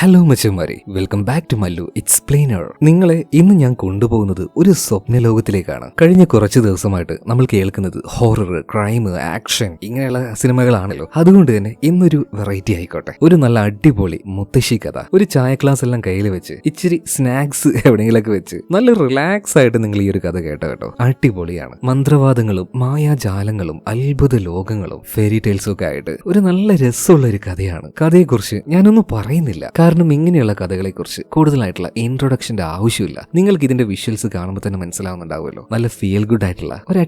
Hello മച്ചന്മാരെ, welcome back to Mallu explainer. നിങ്ങളെ ഇന്ന് ഞാൻ കൊണ്ടുപോകുന്നത് ഒരു സ്വപ്ന ലോകത്തിലേക്കാണ്. കഴിഞ്ഞ കുറച്ച് ദിവസമായിട്ട് നമ്മൾ കേൾക്കുന്നത് ഹൊറർ, ക്രൈം, ആക്ഷൻ ഇങ്ങനെയുള്ള സിനിമകളാണല്ലോ. അതുകൊണ്ട് തന്നെ ഇന്നൊരു വെറൈറ്റി ആയിക്കോട്ടെ. ഒരു നല്ല അടിപൊളി മുത്തശ്ശി കഥ, ഒരു ചായ ക്ലാസ് എല്ലാം കയ്യിൽ വെച്ച് ഇച്ചിരി സ്നാക്സ് എവിടെയെങ്കിലൊക്കെ വെച്ച് നല്ല റിലാക്സ് ആയിട്ട് നിങ്ങൾ ഈ ഒരു കഥ കേട്ടോ. അടിപൊളിയാണ്. മന്ത്രവാദങ്ങളും മായാജാലങ്ങളും അത്ഭുത ലോകങ്ങളും ഫെയറി ടെയിൽസും ഒക്കെ ആയിട്ട് ഒരു നല്ല രസമുള്ള ഒരു കഥയാണ്. കഥയെക്കുറിച്ച് ഞാനൊന്നും പറയുന്നില്ല, കാരണം ഇങ്ങനെയുള്ള കഥകളെക്കുറിച്ച് കൂടുതലായിട്ടുള്ള ഇൻട്രൊഡക്ഷന്റെ ആവശ്യമില്ല. നിങ്ങൾക്ക് ഇതിന്റെ വിഷ്വൽസ് കാണുമ്പോൾ തന്നെ മനസ്സിലാവുന്നുണ്ടാവുമല്ലോ. നല്ല ഫീൽ ഗുഡ് ആയിട്ടുള്ള ഒരു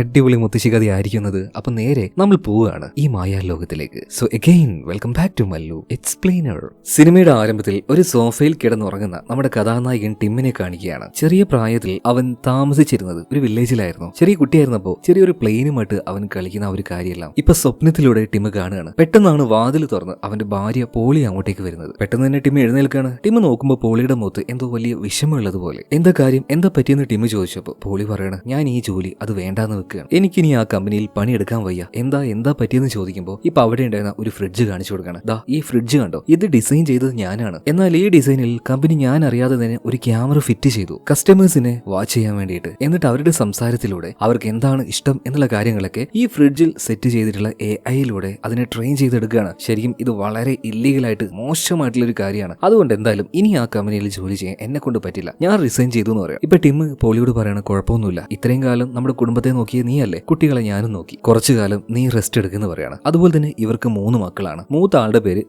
അടിപൊളി മുത്തശ്ശി കഥയായിരിക്കുന്നത്. അപ്പൊ നേരെ നമ്മൾ പോവുകയാണ് ഈ മായാ ലോകത്തിലേക്ക്. So again welcome back to Mallu explainer. സിനിമയുടെ ആരംഭത്തിൽ ഒരു സോഫയിൽ കിടന്നുറങ്ങുന്ന നമ്മുടെ കഥാനായകൻ ടിമ്മിനെ കാണിക്കുകയാണ്. ചെറിയ പ്രായത്തിൽ അവൻ താമസിച്ചിരുന്നത് ഒരു വില്ലേജിലായിരുന്നു. ചെറിയ കുട്ടിയായിരുന്നപ്പോ ചെറിയൊരു പ്ലെയിനുമായിട്ട് അവൻ കളിക്കുന്ന ആ ഒരു കാര്യമെല്ലാം ഇപ്പൊ സ്വപ്നത്തിലൂടെ ടിം കാണുകയാണ്. പെട്ടെന്നാണ് വാതിൽ തുറന്ന് അവന്റെ ഭാര്യ പോളി അങ്ങോട്ടേക്ക് വരുന്നത്. പെട്ടെന്ന് തന്നെ ടിം എഴുന്നേൽക്കാണ്. ടിം നോക്കുമ്പോൾ പോളിയുടെ മുഖത്ത് എന്തോ വലിയ വിഷമമുള്ളതുപോലെ. എന്താ കാര്യം, എന്താ പറ്റിയെന്ന് ടിം ചോദിച്ചപ്പോൾ പോളി പറയണം, ഞാൻ ഈ ജോലി അത് വേണ്ടാന്ന് വെക്കുകയാണ്, എനിക്കിനി ആ കമ്പനിയിൽ പണിയെടുക്കാൻ വയ്യ. എന്താ പറ്റിയെന്ന് ചോദിക്കുമ്പോൾ ഇപ്പൊ അവിടെ ഉണ്ടായിരുന്ന ഒരു ഫ്രിഡ്ജ് കാണിച്ചു കൊടുക്കണം. ദാ ഈ ഫ്രിഡ്ജ് കണ്ടോ, ഇത് ഡിസൈൻ ചെയ്തത് ഞാനാണ്. എന്നാൽ ഈ ഡിസൈനിൽ കമ്പനി ഞാൻ അറിയാതെ തന്നെ ഒരു ക്യാമറ ഫിറ്റ് ചെയ്തു കസ്റ്റമേഴ്സിനെ വാച്ച് ചെയ്യാൻ വേണ്ടിയിട്ട്. എന്നിട്ട് അവരുടെ സംസാരത്തിലൂടെ അവർക്ക് എന്താണ് ഇഷ്ടം എന്നുള്ള കാര്യങ്ങളൊക്കെ ഈ ഫ്രിഡ്ജിൽ സെറ്റ് ചെയ്തിട്ടുള്ള AI-യിലൂടെ അതിനെ ട്രെയിൻ ചെയ്തെടുക്കുകയാണ്. ശരിക്കും ഇത് വളരെ ഇല്ലീഗലായിട്ട് മോശമായിട്ടുള്ള ഒരു കാര്യമാണ്. അതുകൊണ്ട് എന്തായാലും ഇനി ആ കമ്പനിയിൽ ജോലി ചെയ്യാൻ എന്നെ കൊണ്ട് പറ്റില്ല, ഞാൻ റിസൈൻ ചെയ്തു എന്ന് പറയാം. ഇപ്പൊ ടിം പോളിയോട് പറയണ, കുഴപ്പമൊന്നുമില്ല, ഇത്രയും കാലം നമ്മുടെ കുടുംബത്തെ നോക്കിയത് നീയല്ലേ, കുട്ടികളെ ഞാനും നോക്കി, കുറച്ചു കാലം നീ റെസ്റ്റ് എടുക്കുന്ന പറയാണ്. അതുപോലെ തന്നെ ഇവർക്ക് 3 മക്കളാണ്. മൂത്ത ആളുടെ പേര്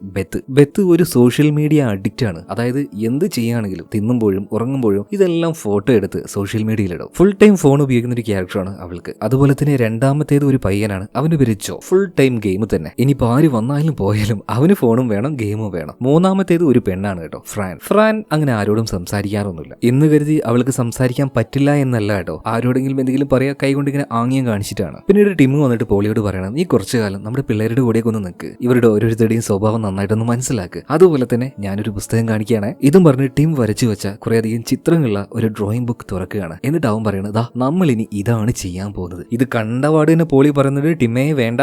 ബെത്ത് ഒരു സോഷ്യൽ മീഡിയ അഡിക്റ്റ് ആണ്. അതായത് എന്ത് ചെയ്യുകയാണെങ്കിലും തിന്നുമ്പോഴും ഉറങ്ങുമ്പോഴും ഇതെല്ലാം ഫോട്ടോ എടുത്ത് സോഷ്യൽ മീഡിയയിലിടും. ഫുൾ ടൈം ഫോൺ ഉപയോഗിക്കുന്ന ഒരു ക്യാരക്ടറാണ് അവൾക്ക്. അതുപോലെ തന്നെ രണ്ടാമത്തേത് ഒരു പയ്യനാണ്, അവന്റെ പേര് ജോ. ഫുൾ ടൈം ഗെയിം തന്നെ. ഇനിയിപ്പോ ആര് വന്നാലും പോയാലും അവന് ഫോണും വേണം, ഗെയിമും വേണം. മൂന്നാമത്തേത് ഒരു പെണ്ണാണ് കേട്ടോ, ഫ്രാൻ അങ്ങനെ ആരോടും സംസാരിക്കാറൊന്നുമില്ല. എന്ന് കരുതി അവൾക്ക് സംസാരിക്കാൻ പറ്റില്ല എന്നല്ല കേട്ടോ, ആരോടെങ്കിലും എന്തെങ്കിലും പറയാ കൈകൊണ്ട് ഇങ്ങനെ ആംഗ്യം കാണിച്ചിട്ടാണ്. പിന്നീട് ടിം വന്നിട്ട് പോളിയോട് പറയണം, നീ കുറച്ചു കാലം നമ്മുടെ പിള്ളേരുടെ കൂടെയൊക്കെ ഒന്ന് നിൽക്ക്, ഇവരുടെ ഓരോരുത്തരുടെയും സ്വഭാവം നന്നായിട്ടൊന്ന് മനസ്സിലാക്ക്. അതുപോലെ തന്നെ ഞാനൊരു പുസ്തകം കാണിക്കുകയാണ്. ഇതും പറഞ്ഞ് ടിം വരച്ചു വെച്ച കുറേയധികം ചിത്രങ്ങളുള്ള ഒരു ഡ്രോയിങ് ബുക്ക് തുറക്കുകയാണ്. എന്നിട്ട് അവൻ പറയണത്, നമ്മൾ ഇനി ഇതാണ് ചെയ്യാൻ പോകുന്നത്. ഇത് കണ്ടപാട് തന്നെ പോളി പറയുന്നത്, ടിമ്മേ വേണ്ട.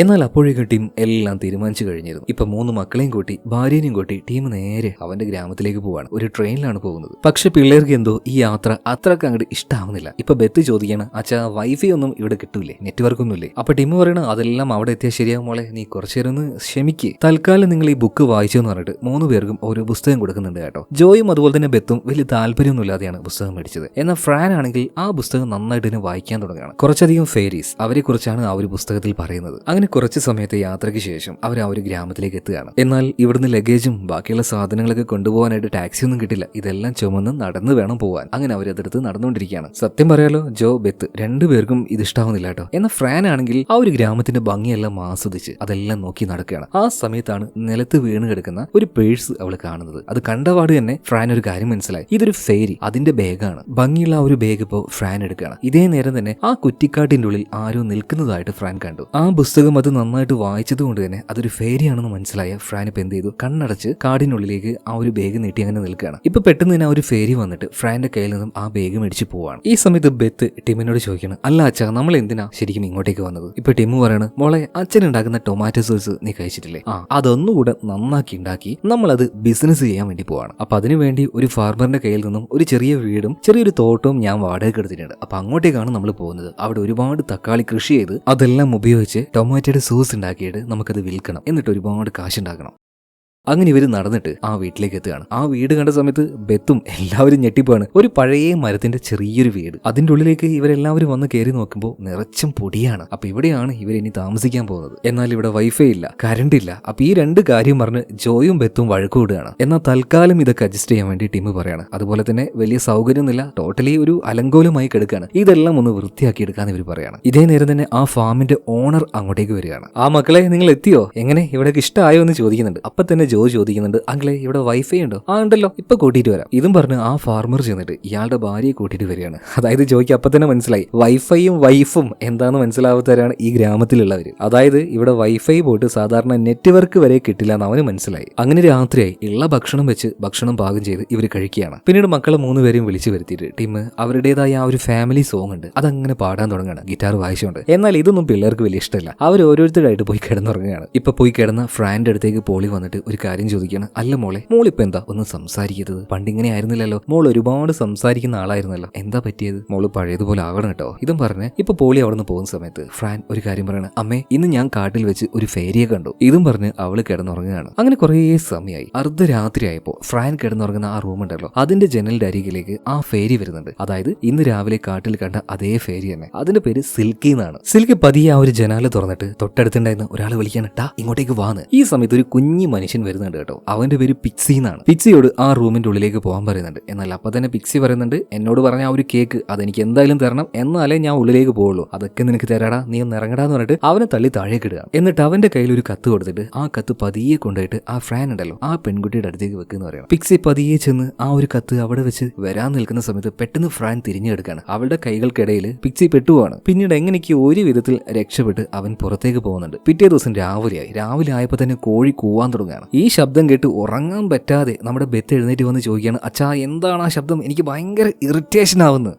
എന്നാൽ അപ്പോഴേക്കും ടിം എല്ലാം തീരുമാനിച്ചു കഴിഞ്ഞിരുന്നു. ഇപ്പൊ 3 മക്കളെയും കൂട്ടി ഭാര്യനെയും കൂട്ടി ടീം നേരെ അവന്റെ ഗ്രാമത്തിലേക്ക് പോവാണ്. ഒരു ട്രെയിനിലാണ് പോകുന്നത്. പക്ഷെ പിള്ളേർക്ക് എന്തോ ഈ യാത്ര അത്രക്ക് അങ്ങോട്ട് ഇഷ്ടാവുന്നില്ല. ഇപ്പൊ ബെത്ത് ചോദിക്കണം, അച്ഛാ വൈഫൈ ഒന്നും ഇവിടെ കിട്ടൂലേ, നെറ്റ്വർക്ക് ഒന്നുമില്ലേ? അപ്പൊ ടീം പറയണ, അതെല്ലാം അവിടെ എത്തിയാൽ ശരിയാവും മോളെ, നീ കുറച്ചേരം ഒന്ന് ക്ഷമിക്ക്, തൽക്കാലം നിങ്ങൾ ഈ ബുക്ക് വായിച്ചു എന്ന് പറഞ്ഞിട്ട് 3 പേർക്കും ഓരോ പുസ്തകം കൊടുക്കുന്നുണ്ട് കേട്ടോ. ജോയും അതുപോലെ തന്നെ ബെത്തും വലിയ താല്പര്യമൊന്നുമില്ലാതെയാണ് പുസ്തകം മേടിച്ചത്. എന്നാൽ ഫ്രാൻ ആണെങ്കിൽ ആ പുസ്തകം നന്നായിട്ട് തന്നെ വായിക്കാൻ തുടങ്ങുകയാണ്. കുറച്ചധികം ഫെയറീസ് അവരെ കുറിച്ചാണ് ആ ഒരു പുസ്തകത്തിൽ പറയുന്നത്. അങ്ങനെ കുറച്ച് സമയത്തെ യാത്രയ്ക്ക് ശേഷം അവർ ആ ഒരു ഗ്രാമത്തിലേക്ക് എത്തുകയാണ്. എന്നാൽ ഇവിടുന്ന് ലഗേജും ബാക്കിയുള്ള സാധനങ്ങളൊക്കെ കൊണ്ടുപോകാനായിട്ട് ടാക്സി ഒന്നും കിട്ടില്ല. ഇതെല്ലാം ചുമന്ന് നടന്ന് വേണം പോവാൻ. അങ്ങനെ അവരതെടുത്ത് നടന്നുകൊണ്ടിരിക്കുകയാണ്. സത്യം പറയാലോ, ജോ ബെത്ത് 2 പേർക്കും ഇത് ഇഷ്ടാവുന്നില്ല കേട്ടോ. എന്നാൽ ഫ്രാൻ ആണെങ്കിൽ ആ ഒരു ഗ്രാമത്തിന്റെ ഭംഗിയെല്ലാം ആസ്വദിച്ച് അതെല്ലാം നോക്കി നടക്കുകയാണ്. ആ സമയത്താണ് നിലത്ത് വീണ് കിടക്കുന്ന ഒരു പേഴ്സ് അവൾ കാണുന്നത്. അത് കണ്ടപാട് തന്നെ ഫ്രാൻ ഒരു കാര്യം മനസ്സിലായി, ഇതൊരു ഫെയറി, അതിന്റെ ബാഗാണ്. ഭംഗിയുള്ള ആ ഒരു ബാഗ് ഇപ്പോൾ ഫ്രാൻ എടുക്കുകയാണ്. ഇതേ നേരം തന്നെ ആ കുറ്റിക്കാട്ടിന്റെ ഉള്ളിൽ ആരോ നിൽക്കുന്നതായിട്ട് ഫ്രാൻ കണ്ടു. ആ പുസ്തകം അത് നന്നായിട്ട് വായിച്ചത് കൊണ്ട് തന്നെ അതൊരു ഫെയറിയാണെന്ന് മനസ്സിലായ ഫ്രാൻ ഇപ്പൊ എന്ത് ചെയ്തു, കണ്ണടച്ച് കാടിനുള്ളിലേക്ക് ആ ഒരു ബാഗ് നീട്ടി അങ്ങനെ നിൽക്കുകയാണ്. ഇപ്പൊ പെട്ടെന്ന് തന്നെ ആ ഒരു ഫെയറി വന്നിട്ട് ഫ്രാന്റെ കയ്യിൽ നിന്നും ആ ബാഗ് മേടിച്ച് പോവാണ്. ഈ സമയത്ത് ബെത്ത് ടിമിനോട് ചോദിക്കണം, അല്ല അച്ഛാ, നമ്മൾ എന്തിനാ ശരിക്കും ഇങ്ങോട്ടേക്ക് വന്നത്? ഇപ്പൊ ടിം പറയണ്, മോളെ അച്ഛൻ ഉണ്ടാക്കുന്ന ടൊമാറ്റോ സോസ് നീ കഴിച്ചിട്ടില്ലേ, അതൊന്നുകൂടെ നന്നാക്കി ഉണ്ടാക്കി നമ്മളത് ബിസിനസ് ചെയ്യാൻ വേണ്ടി പോവാണ്. അപ്പൊ അതിനുവേണ്ടി ഒരു ഫാർമറിന്റെ കയ്യിൽ നിന്നും ഒരു ചെറിയ വീടും ചെറിയൊരു തോട്ടവും ഞാൻ വാടകയ്ക്ക് എടുത്തിട്ടുണ്ട്. അപ്പൊ അങ്ങോട്ടേക്കാണ് നമ്മൾ പോകുന്നത്. അവിടെ ഒരുപാട് തക്കാളി കൃഷി ചെയ്ത് അതെല്ലാം ഉപയോഗിച്ച് ടൊമാറ്റോയുടെ സോസ് ഉണ്ടാക്കിയിട്ട് നമുക്കത് വിൽക്കണം, എന്നിട്ട് ഒരുപാട് കാശുണ്ടാക്കണം. അങ്ങനെ ഇവർ നടന്നിട്ട് ആ വീട്ടിലേക്ക് എത്തുകയാണ്. ആ വീട് കണ്ട സമയത്ത് ബെത്തും എല്ലാവരും ഞെട്ടിപ്പോവാണ്. ഒരു പഴയ മരത്തിന്റെ ചെറിയൊരു വീട്. അതിന്റെ ഉള്ളിലേക്ക് ഇവരെല്ലാവരും വന്ന് കയറി നോക്കുമ്പോൾ നിറച്ചും പൊടിയാണ്. അപ്പൊ ഇവിടെയാണ് ഇവരിനി താമസിക്കാൻ പോകുന്നത്. എന്നാൽ ഇവിടെ വൈഫൈ ഇല്ല, കറണ്ട് ഇല്ല. അപ്പൊ ഈ 2 കാര്യം പറഞ്ഞ് ജോയും ബെത്തും വഴക്കുകൂടുകയാണ്. എന്നാൽ തൽക്കാലം ഇതൊക്കെ അഡ്ജസ്റ്റ് ചെയ്യാൻ വേണ്ടി ടീം പറയാണ്. അതുപോലെ തന്നെ വലിയ സൗകര്യമൊന്നുമില്ല, ടോട്ടലി ഒരു അലങ്കോലമായി കിടക്കുകയാണ്. ഇതെല്ലാം ഒന്ന് വൃത്തിയാക്കി എടുക്കാന്ന് ഇവർ പറയാണ്. ഇതേ നേരം തന്നെ ആ ഫാമിന്റെ ഓണർ അങ്ങോട്ടേക്ക് വരികയാണ്. ആ മക്കളെ, നിങ്ങൾ എത്തിയോ, എങ്ങനെ ഇവിടേക്ക് ഇഷ്ടമായോ എന്ന് ചോദിക്കുന്നുണ്ട്. അപ്പൊ തന്നെ ജോ ചോദിക്കുന്നുണ്ട്, അങ്കിളെ ഇവിടെ വൈഫൈ ഉണ്ടോ? ഉണ്ടല്ലോ, ഇപ്പൊ കൂട്ടിയിട്ട് വരാം. ഇതും പറഞ്ഞ് ആ ഫാർമർ ചെന്നിട്ട് ഇയാളുടെ ഭാര്യയെ കൂട്ടിയിട്ട് വരികയാണ്. അതായത് ജോയ്ക്ക് അപ്പൊ തന്നെ മനസ്സിലായി വൈഫൈയും വൈഫും എന്താണെന്ന് മനസ്സിലാവാത്തവരാണ് ഈ ഗ്രാമത്തിലുള്ളവർ. അതായത് ഇവിടെ വൈഫൈ പോയിട്ട് സാധാരണ നെറ്റ്വർക്ക് വരെ കിട്ടില്ല എന്ന് അവന് മനസ്സിലായി. അങ്ങനെ രാത്രിയായി ഉള്ള ഭക്ഷണം വെച്ച് ഭക്ഷണം പാകം ചെയ്ത് ഇവർ കഴിക്കുകയാണ്. പിന്നീട് മക്കളെ 3 പേരെയും വിളിച്ചു വരുത്തിയിട്ട് ടീം അവരുടേതായ ആ ഒരു ഫാമിലി സോങ് ഉണ്ട്, അതങ്ങനെ പാടാൻ തുടങ്ങുകയാണ് ഗിറ്റാർ വായിച്ചുകൊണ്ട്. എന്നാൽ ഇതൊന്നും പിള്ളേർക്ക് വലിയ ഇഷ്ടമല്ല. അവർ ഓരോരുത്തരായിട്ട് പോയി കിടന്നുറങ്ങുകയാണ്. ഇപ്പൊ പോയി കിടന്ന ഫ്രാൻ്റെ അടുത്തേക്ക് പോളി വന്നിട്ട് ഒരു കാര്യം ചോദിക്കുകയാണ്. അല്ല മോളെ, മോളിപ്പോ എന്താ ഒന്നും സംസാരിക്കുന്നത്? പണ്ടിങ്ങനെ ആയിരുന്നില്ലല്ലോ, മോൾ ഒരുപാട് സംസാരിക്കുന്ന ആളായിരുന്നല്ലോ, എന്താ പറ്റിയത്? മോള് പഴയതുപോലെ ആകണം കേട്ടോ. ഇതും പറഞ്ഞ് ഇപ്പൊ പോളി അവിടെ നിന്ന് പോകുന്ന സമയത്ത് ഫ്രാൻ ഒരു കാര്യം പറയണം. അമ്മേ, ഇന്ന് ഞാൻ കാട്ടിൽ വെച്ച് ഒരു ഫേരിയെ കണ്ടു. ഇതും പറഞ്ഞ് അവള് കിടന്നുറങ്ങുകയാണ്. അങ്ങനെ കുറേ സമയമായി. അർദ്ധരാത്രിയായപ്പോ ഫ്രാൻ കിടന്നുറങ്ങുന്ന ആ റൂം ഉണ്ടല്ലോ, അതിന്റെ ജനലിന്റെ അരികിലേക്ക് ആ ഫേരി വരുന്നുണ്ട്. അതായത് ഇന്ന് രാവിലെ കാട്ടിൽ കണ്ട അതേ ഫേരി തന്നെ. അതിന്റെ പേര് സിൽക്കി എന്നാണ്. സിൽക്കി പതിയെ ആ ഒരു ജനാല തുറന്നിട്ട് തൊട്ടടുത്തുണ്ടായിരുന്ന ഒരാളെ വിളിക്കാണ്. ടാ, ഇങ്ങോട്ടേക്ക് വാന്ന്. ഈ സമയത്ത് ഒരു കുഞ്ഞു മനുഷ്യൻ വരുന്നുണ്ട് കേട്ടോ. അവന്റെ പേര് പിക്സി എന്നാണ്. പിക്സിയോട് ആ റൂമിന്റെ ഉള്ളിലേക്ക് പോകാൻ പറയുന്നുണ്ട്. എന്നാൽ അപ്പൊ തന്നെ പിക്സി പറയുന്നുണ്ട്, എന്നോട് പറഞ്ഞ ആ ഒരു കേക്ക് അതെനിക്ക് എന്തായാലും തരണം, എന്നാലേ ഞാൻ ഉള്ളിലേക്ക് പോകുള്ളൂ. അതൊക്കെ നിനക്ക് തരാടാ, നീ ഒന്ന് ഇറങ്ങടാന്ന് പറഞ്ഞിട്ട് അവനെ തള്ളി താഴേക്ക് ഇടുക. എന്നിട്ട് അവന്റെ കയ്യിൽ ഒരു കത്ത് കൊടുത്തിട്ട് ആ കത്ത് പതിയെ കൊണ്ടുപോയിട്ട് ആ ഫ്രാൻ ഉണ്ടല്ലോ ആ പെൺകുട്ടിയുടെ അടുത്തേക്ക് വെക്കുന്ന പറയണം. പിക്സി പതിയെ ചെന്ന് ആ ഒരു കത്ത് അവിടെ വെച്ച് വരാൻ നിൽക്കുന്ന സമയത്ത് പെട്ടെന്ന് ഫ്രാൻ തിരിഞ്ഞെടുക്കാണ്. അവളുടെ കൈകൾക്കിടയിൽ പിക്സി പെട്ടുവാണ്. പിന്നീട് എങ്ങനെയൊക്കെ ഒരു വിധത്തിൽ രക്ഷപ്പെട്ട് അവൻ പുറത്തേക്ക് പോകുന്നുണ്ട്. പിറ്റേ ദിവസം രാവിലെ ആയപ്പോ തന്നെ കോഴി കൂവാൻ തുടങ്ങുകയാണ്. ഈ ശബ്ദം കേട്ട് ഉറങ്ങാൻ പറ്റാതെ നമ്മുടെ ബെത്ത് എഴുന്നേറ്റ് വന്ന് ചോദിക്കുകയാണ്, അച്ഛാ എന്താണ് ആ ശബ്ദം? എനിക്ക് ഭയങ്കര ഇറിറ്റേഷൻ ആവുന്നു.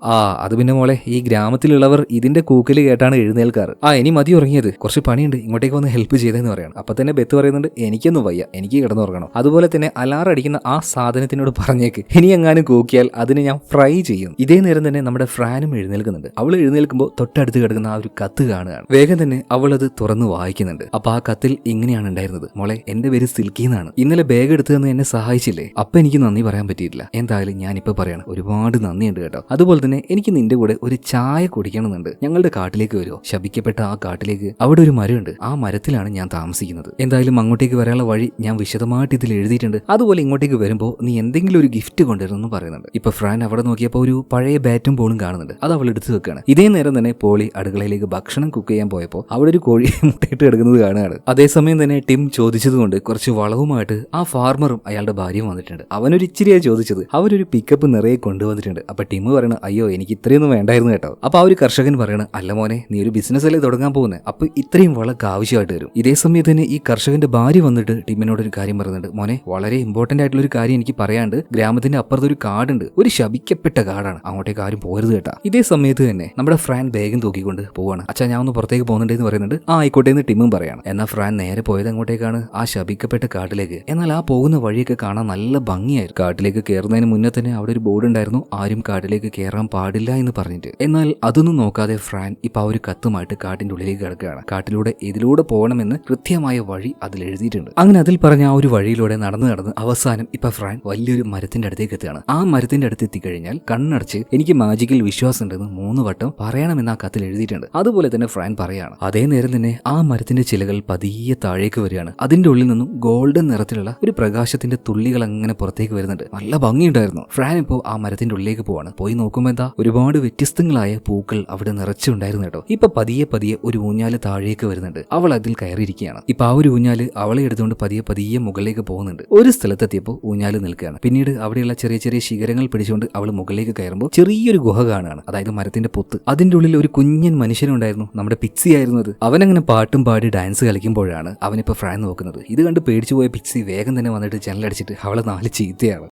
അത് പിന്നെ മോളെ, ഈ ഗ്രാമത്തിലുള്ളവർ ഇതിന്റെ കൂക്കല് കേട്ടാണ് എഴുന്നേൽക്കാറ്. ഇനി മതി ഉറങ്ങിയത്, കുറച്ച് പണിയുണ്ട്, ഇങ്ങോട്ടേക്ക് വന്ന് ഹെൽപ്പ് ചെയ്തെന്ന് പറയണം. അപ്പൊ തന്നെ ബെത്ത് പറയുന്നുണ്ട്, എനിക്കൊന്നും വയ്യ, എനിക്ക് കിടന്നുറങ്ങണം. അതുപോലെ തന്നെ അലാറം അടിക്കുന്ന ആ സാധനത്തിനോട് പറഞ്ഞേക്ക്, ഇനി എങ്ങാനും കൂക്കിയാൽ അതിനെ ഞാൻ ഫ്രൈ ചെയ്യും. ഇതേ നേരം തന്നെ നമ്മുടെ ഫ്രാനും എഴുന്നേൽക്കുന്നുണ്ട്. അവൾ എഴുന്നേൽക്കുമ്പോൾ തൊട്ടടുത്ത് കിടക്കുന്ന ആ ഒരു കത്ത് കാണുകയാണ്. വേഗം തന്നെ അവൾ അത് തുറന്ന് വായിക്കുന്നുണ്ട്. അപ്പൊ ആ കത്തിൽ ഇങ്ങനെയാണ് ഉണ്ടായിരുന്നത്. മോളെ, എന്റെ പേര് സിൽക്കി എന്നാണ്. ഇന്നലെ ബാഗ് എടുത്തു തന്ന് എന്നെ സഹായിച്ചില്ലേ, അപ്പൊ എനിക്ക് നന്ദി പറയാൻ പറ്റിയിട്ടില്ല. എന്തായാലും ഞാനിപ്പോ പറയണം, ഒരുപാട് നന്ദിയുണ്ട് കേട്ടോ. അതുപോലെ തന്നെ എനിക്ക് നിന്റെ കൂടെ ഒരു ചായ കുടിക്കണമെന്നുണ്ട്. ഞങ്ങളുടെ കാട്ടിലേക്ക് വരുമോ? ശപിക്കപ്പെട്ട ആ കാട്ടിലേക്ക്. അവിടെ ഒരു മരമുണ്ട്, ആ മരത്തിലാണ് ഞാൻ താമസിക്കുന്നത്. എന്തായാലും അങ്ങോട്ടേക്ക് വരാനുള്ള വഴി ഞാൻ വിശദമായിട്ട് ഇതിൽ എഴുതിയിട്ടുണ്ട്. അതുപോലെ ഇങ്ങോട്ടേക്ക് വരുമ്പോൾ നീ എന്തെങ്കിലും ഒരു ഗിഫ്റ്റ് കൊണ്ടുവരുമെന്ന് പറയുന്നുണ്ട്. ഇപ്പൊ ഫ്രാൻ അവിടെ നോക്കിയപ്പോൾ ഒരു പഴയ ബാറ്റും ബോളും കാണുന്നുണ്ട്. അത് അവൾ എടുത്തു വെക്കുകയാണ്. ഇതേ നേരം തന്നെ പോളി അടുക്കളയിലേക്ക് ഭക്ഷണം കുക്ക് ചെയ്യാൻ പോയപ്പോൾ അവിടെ ഒരു കോഴി മുട്ടയിട്ട് കിടക്കുന്നത് കാണുകയാണ്. അതേസമയം തന്നെ ടിം ചോദിച്ചതുകൊണ്ട് കുറച്ച് വളവുമായിട്ട് ആ ഫാർമറും അയാളുടെ ഭാര്യയും വന്നിട്ടുണ്ട്. അവനൊരു ഇച്ചിരിയായി ചോദിച്ചത്, അവരൊരു പിക്കപ്പ് നിറയെ കൊണ്ടുവന്നിട്ടുണ്ട്. അപ്പൊ ടിം പറയണ, അയ്യോ എനിക്ക് ഇത്രയൊന്നും വേണ്ടായിരുന്നു കേട്ടോ. അപ്പൊ ആ ഒരു കർഷകൻ പറയണ, അല്ല മോനെ, നീ ഒരു ബിസിനസ് അല്ലേ തുടങ്ങാൻ പോകുന്നത്, അപ്പൊ ഇത്രയും വളക്ക് ആവശ്യമായിട്ട് വരും. ഇതേ സമയത്ത് തന്നെ ഈ കർഷകന്റെ ഭാര്യ വന്നിട്ട് ടിമ്മിനോട് ഒരു കാര്യം പറയുന്നുണ്ട്, മോനെ, വളരെ ഇമ്പോർട്ടന്റ് ആയിട്ടുള്ള ഒരു കാര്യം എനിക്ക് പറയാണ്ട്. ഗ്രാമത്തിന്റെ അപ്പുറത്തൊരു കാടുണ്ട്, ഒരു ശപിക്കപ്പെട്ട കാടാണ്, അങ്ങോട്ടേക്ക് ആരും പോരുത് കേട്ടാ. ഇതേ സമയത്ത് തന്നെ നമ്മുടെ ഫ്രാൻ ബാഗും തൂക്കിക്കൊണ്ട് പോവാണ്. അച്ഛാ, ഞാൻ ഒന്ന് പുറത്തേക്ക് പോകുന്നുണ്ടെന്ന് പറയുന്നുണ്ട്. ആയിക്കോട്ടെ എന്ന് ടിമ്മും പറയാണ്. എന്നാൽ ഫ്രാൻ നേരെ പോയത് അങ്ങോട്ടേക്കാണ്, ആ ശപിക്കപ്പെട്ട കാട്ടിലേക്ക്. എന്നാൽ ആ പോകുന്ന വഴിയൊക്കെ കാണാൻ നല്ല ഭംഗിയായിരുന്നു. കാട്ടിലേക്ക് കയറുന്നതിന് മുന്നേ തന്നെ അവിടെ ഒരു ബോർഡ് ഉണ്ടായിരുന്നു, ആരും കാട്ടിലേക്ക് കയറാൻ പാടില്ല എന്ന് പറഞ്ഞിട്ട്. എന്നാൽ അതൊന്നും നോക്കാതെ ഫ്രാൻ ഇപ്പൊ ആ ഒരു കത്തുമായിട്ട് കാട്ടിന്റെ ഉള്ളിലേക്ക് കിടക്കുകയാണ്. കാട്ടിലൂടെ ഇതിലൂടെ പോകണമെന്ന് കൃത്യമായ വഴി അതിൽ എഴുതിയിട്ടുണ്ട്. അങ്ങനെ അതിൽ പറഞ്ഞ ആ ഒരു വഴിയിലൂടെ നടന്ന് അവസാനം ഇപ്പൊ ഫ്രാൻ വലിയൊരു മരത്തിന്റെ അടുത്തേക്ക് എത്തുകയാണ്. ആ മരത്തിന്റെ അടുത്ത് എത്തിക്കഴിഞ്ഞാൽ കണ്ണടച്ച് എനിക്ക് മാജിക്കിൽ വിശ്വാസം ഉണ്ടെന്ന് 3 വട്ടം പറയണമെന്ന് ആ കത്തിൽ എഴുതിയിട്ടുണ്ട്. അതുപോലെ തന്നെ ഫ്രാൻ പറയാണ്. അതേ നേരം തന്നെ ആ മരത്തിന്റെ ചിലകൾ പതിയെ താഴേക്ക് വരികയാണ്. അതിന്റെ ഉള്ളിൽ നിന്നും ഗോൾഡൻ നിറത്തിലുള്ള ഒരു പ്രകാശത്തിന്റെ തുള്ളികൾ അങ്ങനെ പുറത്തേക്ക് വരുന്നുണ്ട്. നല്ല ഭംഗിയുണ്ടായിരുന്നു. ഫ്രാൻ ഇപ്പോൾ ആ മരത്തിന്റെ ഉള്ളിലേക്ക് പോവാണ്. പോയി നോക്കുമ്പോൾ എന്താ, ഒരുപാട് വ്യത്യസ്തങ്ങളായ പൂക്കൾ അവിടെ നിറച്ചുണ്ടായിരുന്നു കേട്ടോ. ഇപ്പൊ പതിയെ ഒരു ഊഞ്ഞാല് താഴേക്ക് വരുന്നുണ്ട്. അവൾ അതിൽ കയറിയിരിക്കുകയാണ്. ഇപ്പൊ ആ ഒരു ഊഞ്ഞാല് അവളെ എടുത്തുകൊണ്ട് പതിയെ മുകളിലേക്ക് പോകുന്നുണ്ട്. ഒരു സ്ഥലത്തെത്തിയപ്പോൾ ഊഞ്ഞാല് നിൽക്കുകയാണ്. പിന്നീട് അവിടെയുള്ള ചെറിയ ശിഖരങ്ങൾ പിടിച്ചുകൊണ്ട് അവൾ മുകളിലേക്ക് കയറുമ്പോൾ ചെറിയൊരു ഗുഹ കാണുകയാണ്. അതായത് മരത്തിന്റെ പൊത്ത്. അതിന്റെ ഉള്ളിൽ ഒരു കുഞ്ഞൻ മനുഷ്യനുണ്ടായിരുന്നു. നമ്മുടെ പിക്സി ആയിരുന്നു അത്. അവനങ്ങനെ പാട്ടും പാടി ഡാൻസ് കളിക്കുമ്പോഴാണ് അവനിപ്പോ ഫ്രാൻ നോക്കുന്നത്. ഇത് കണ്ട് പേടിച്ചു പോയ പിക്സി വേഗം തന്നെ വന്നിട്ട് ജനലടിച്ചിട്ട് അവളെ 4 ചീത്തയാണ്.